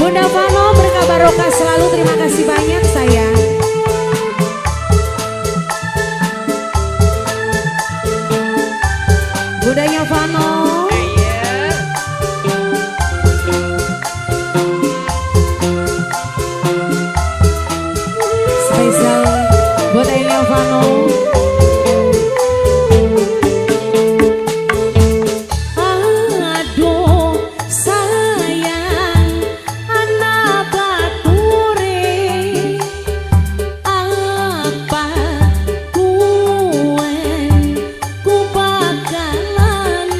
Bunda Vano berkah barokah selalu, terima kasih banyak sayang. Bundanya Vano, spesial buat Elia Vano. Aduh sayang anak bature, apa kuen ku bakalan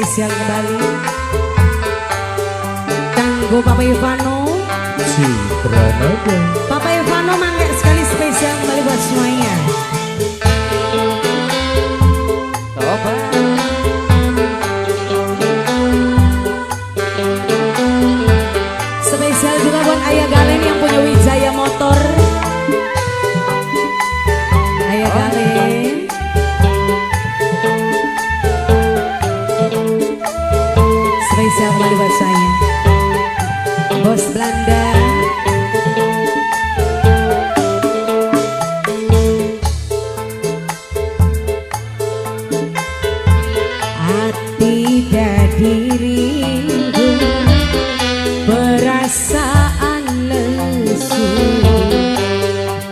spesial kembali kanggo Papa Ivano. Citra Nada. Papa Ivano mangga sekali spesial kembali buat semuanya. Coba. Spesial juga buat Ayah Galen yang punya Wijaya Motor. Ayah Galen. Spesial kembali buat saya. Bos Belanda. Hati dadi rindu perasaan lesu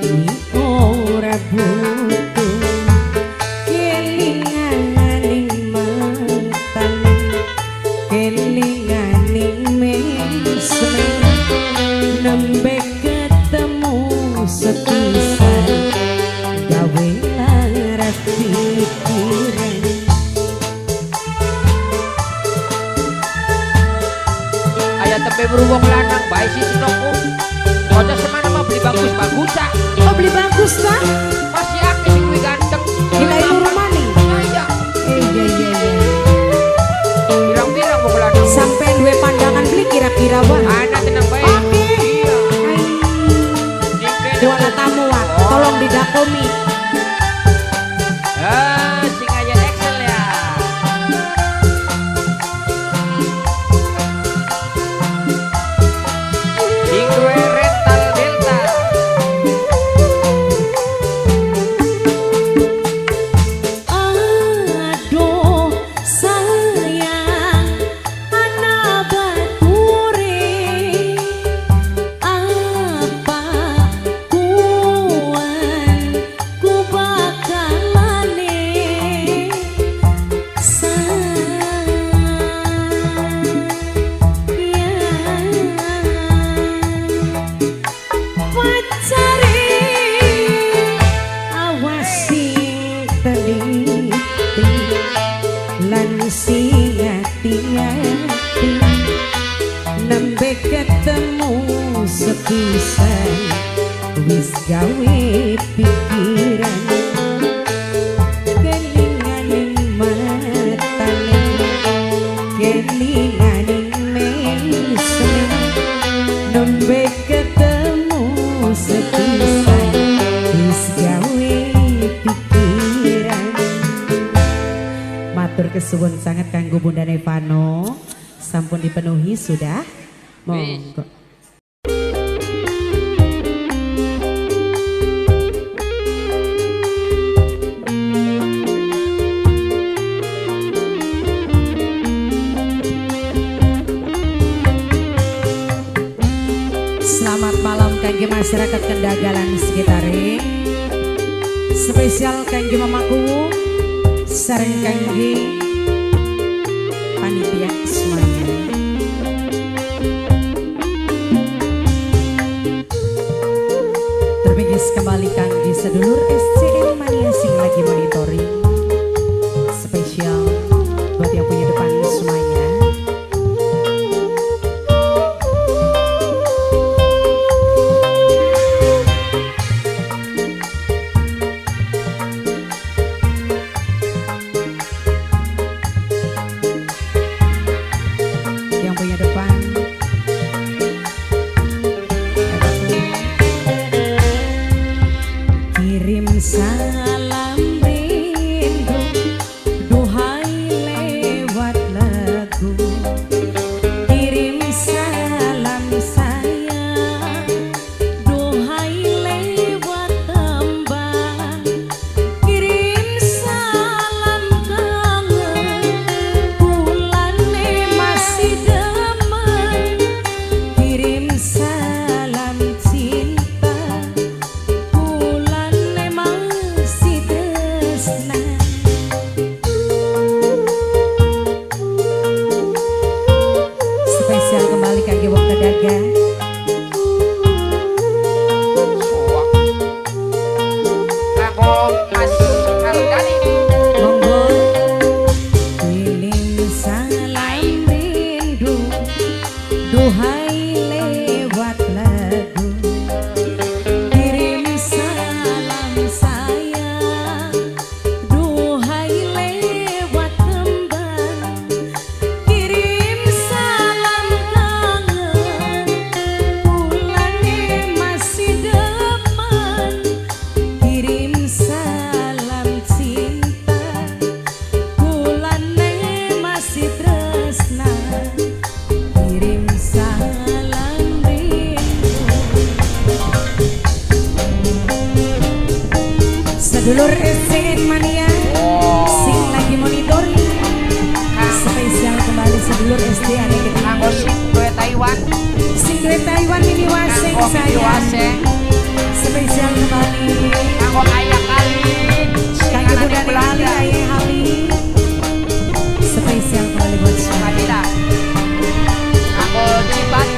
ni ora butuh kelinganing mantan kelinganing mesem nembe ketemu sepisan gawe laras pikiran. Ayah tempe beruang lanang baik sih sinoku. Kota semana mah beli bagus ah. Oh beli bagus kan? Masih aktif sih gue ganteng. Gila itu rumah nih. Iya. Iya. Pirang-pirang mau lanang. Sampai dua pandangan beli kira-kira wah. Anak tenang baik. Oke. Iya. Jualan tamu wah. Tolong didakomi. Sing aja Excel ya. Sing gue rental Delta. Aduh sayang anak bature apa kuan ku bakalane pacare awas sing teliti lan sing hati-hati nembe ketemu sepisan wis gawe pikiran kelinganing matane kelinganing mesem nembe ketemu sepisan wis gawe pikiran. Matur kesuwun sangat kanggo Bunda Nevano, sampun dipenuhi sudah. Monggo. Selamat malam kangge masyarakat Kendagalan sekitarnya. Spesial kangge mamaku, sareng kangge panitia semuanya. Terpegis kembali kangge sedulur SCM Mania sing lagi monitoring. Spesial buat yang punya depan semuanya. Yang punya depan kirim salam video sayang. aseng. Spesial kembali Kanggo ayah kali. kangge Bunda Ali, Ayah Ali. Spesial kembali buat semua. Kadila. Kanggo Cibat.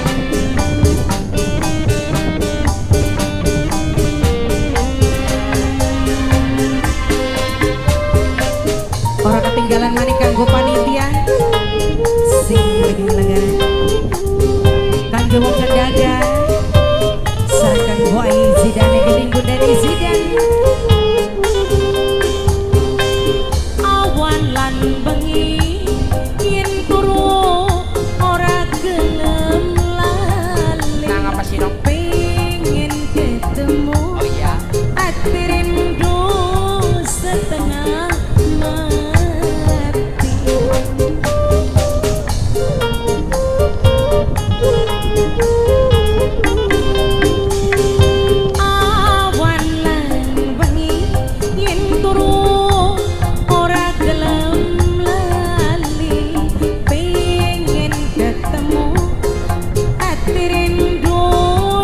Orang ketinggalan manik kanggo panitia sing lagi melanggar kanggo wong kedaga sareng kanggo Ai Zidane gening Bunda Zidan awan lan bengi yen turu ora gelem lali Nang apa sih dong? pengen ketemu Oh iya. ati rindu setengah awan lan bengi yen turu ora gelem lali pengen ketemu ati rindu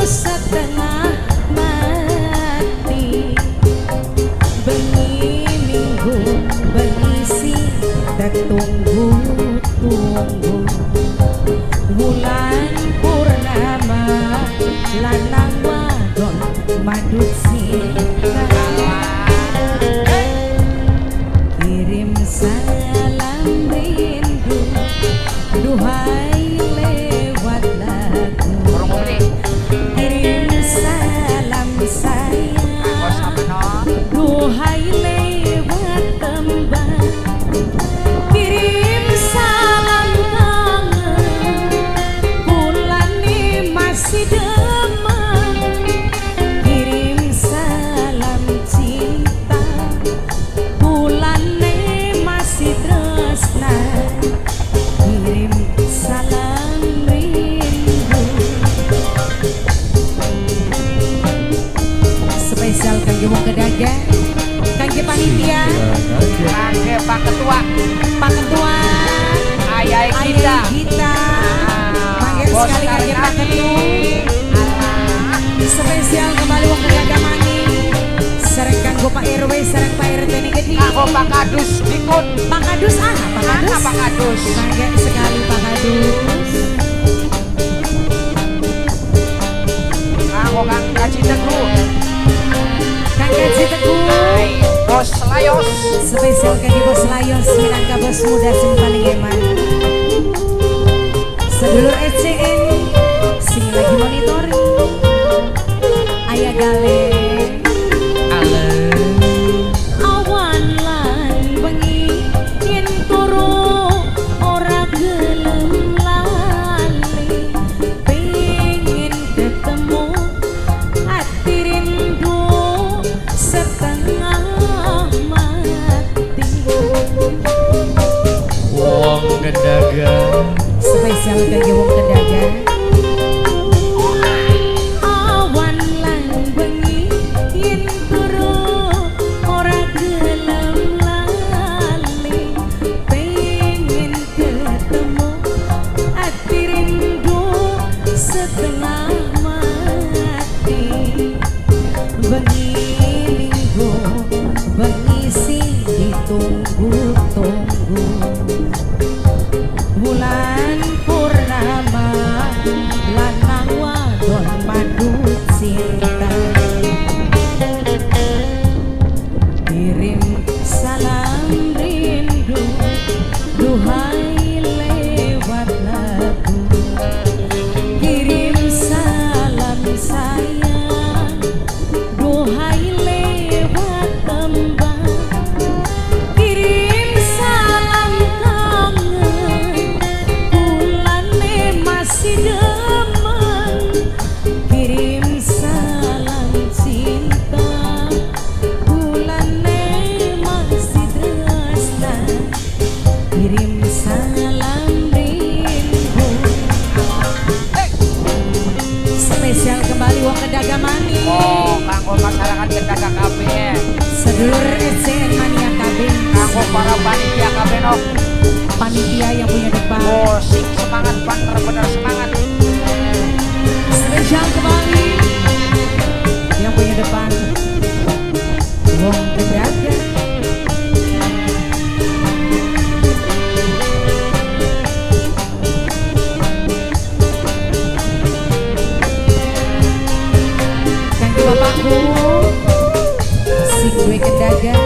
setengah mati bengi minggu berisi tertunggu-tunggu bulan purnama lanang wadon madut cinta kirim salam rindu duhai lewat lagu Burung beli. kirim salam sayang Kanggo sameno. duhai lewat tembang kirim salam kangen bulan ini masih demam kirim salam cinta bulan ini masih tresna kirim salam rindu spesial kangge wong kedaga kangge panitia Kangge Pak Ketua. Pak Ketua Ayah kita. Ayah kita panggil Bos sekali kangge Pak Karnani. Ketua spesial kembali wong kedaga mangi sareng kanggo Pak RW sareng Pak RT ini gede Kanggo Pak Kadus Dikut. Pak Kadus Pak Kadus Pak Kadus. panggil sekali Pak Kadus Kanggo Kang Gaji Teguh. Kang Gaji Teguh Hai, Bos Layos. spesial kangge Bos Layos minangka bos muda sing paling eman sedulur ECN sing lagi monitoring Ayah Gale awan lan bengi yen turu ora gelem lali pengen ketemu ati rindu setengah mati Wong kedaga spesial kangge wong kedaga awan lan bengi yen turu ora gelem lali pengen ketemu ati rindu setengah mati bengi minggu bengi sing ditunggu-tunggu bulan purnama lanang wadon madut cinta kirim salam rindu duhai lewat lagu kirim salam sayang duhai lewat tembang kirim salam kangen bulan masih demen kirim salam cinta bulan masih tresna kirim salam rindu spesial kembali wong kedaga mani Oh, kanggo masyarakat Kedaga kabeh. sedulur ECN mania KB Kanggo para panitia kabeh nok. panitia yang punya depan Oh, sing semangat bener-bener semangat. spesial spesial kembali yang punya depan Wong Pendaga. Kangge bapakku si gue Kendaga,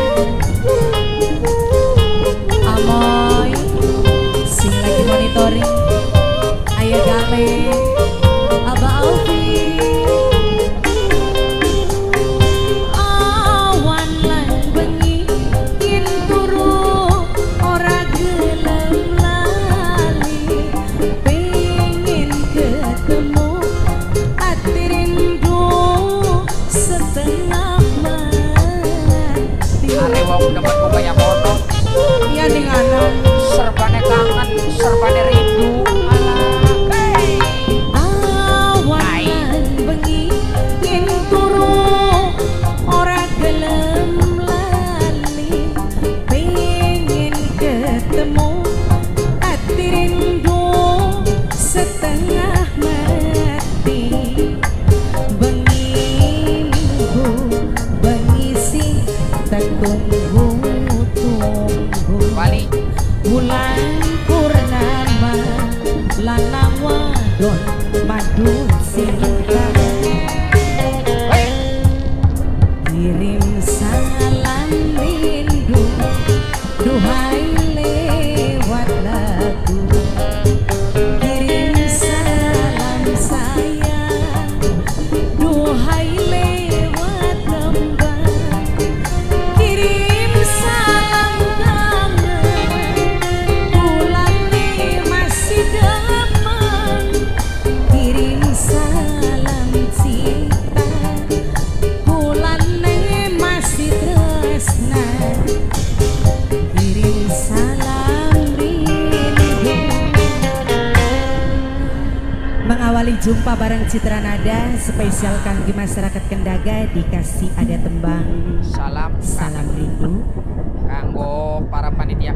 Amoy sing lagi monitoring, Ayah Gale, Abah Alfi, awan lan bengi yen turu ora gelem lali, pengen ketemu ati rindu setengah mati. Are wong demen kebaya mono, Iya ning anak serbane kangen, serbane rindu. awan bengi yen turu ora gelem lali, pengen ketemu ati rindu setengah mati. Bengi minggu bengi sing tak tunggu Bali bulan purnama lanang wadon madun cinta, kirim salam rindu duhai lewat lagu, kirim salam sayang duhai lewat lembah, kirim salam kangen bulan ini masih demen, kirim salam cinta bulan ini masih tresna, kirim salam rindu. Mengawali jumpa bareng Citra Nada spesial kangge masyarakat Kendaga dikasih ada tembang salam salam rindu. kanggo para panitia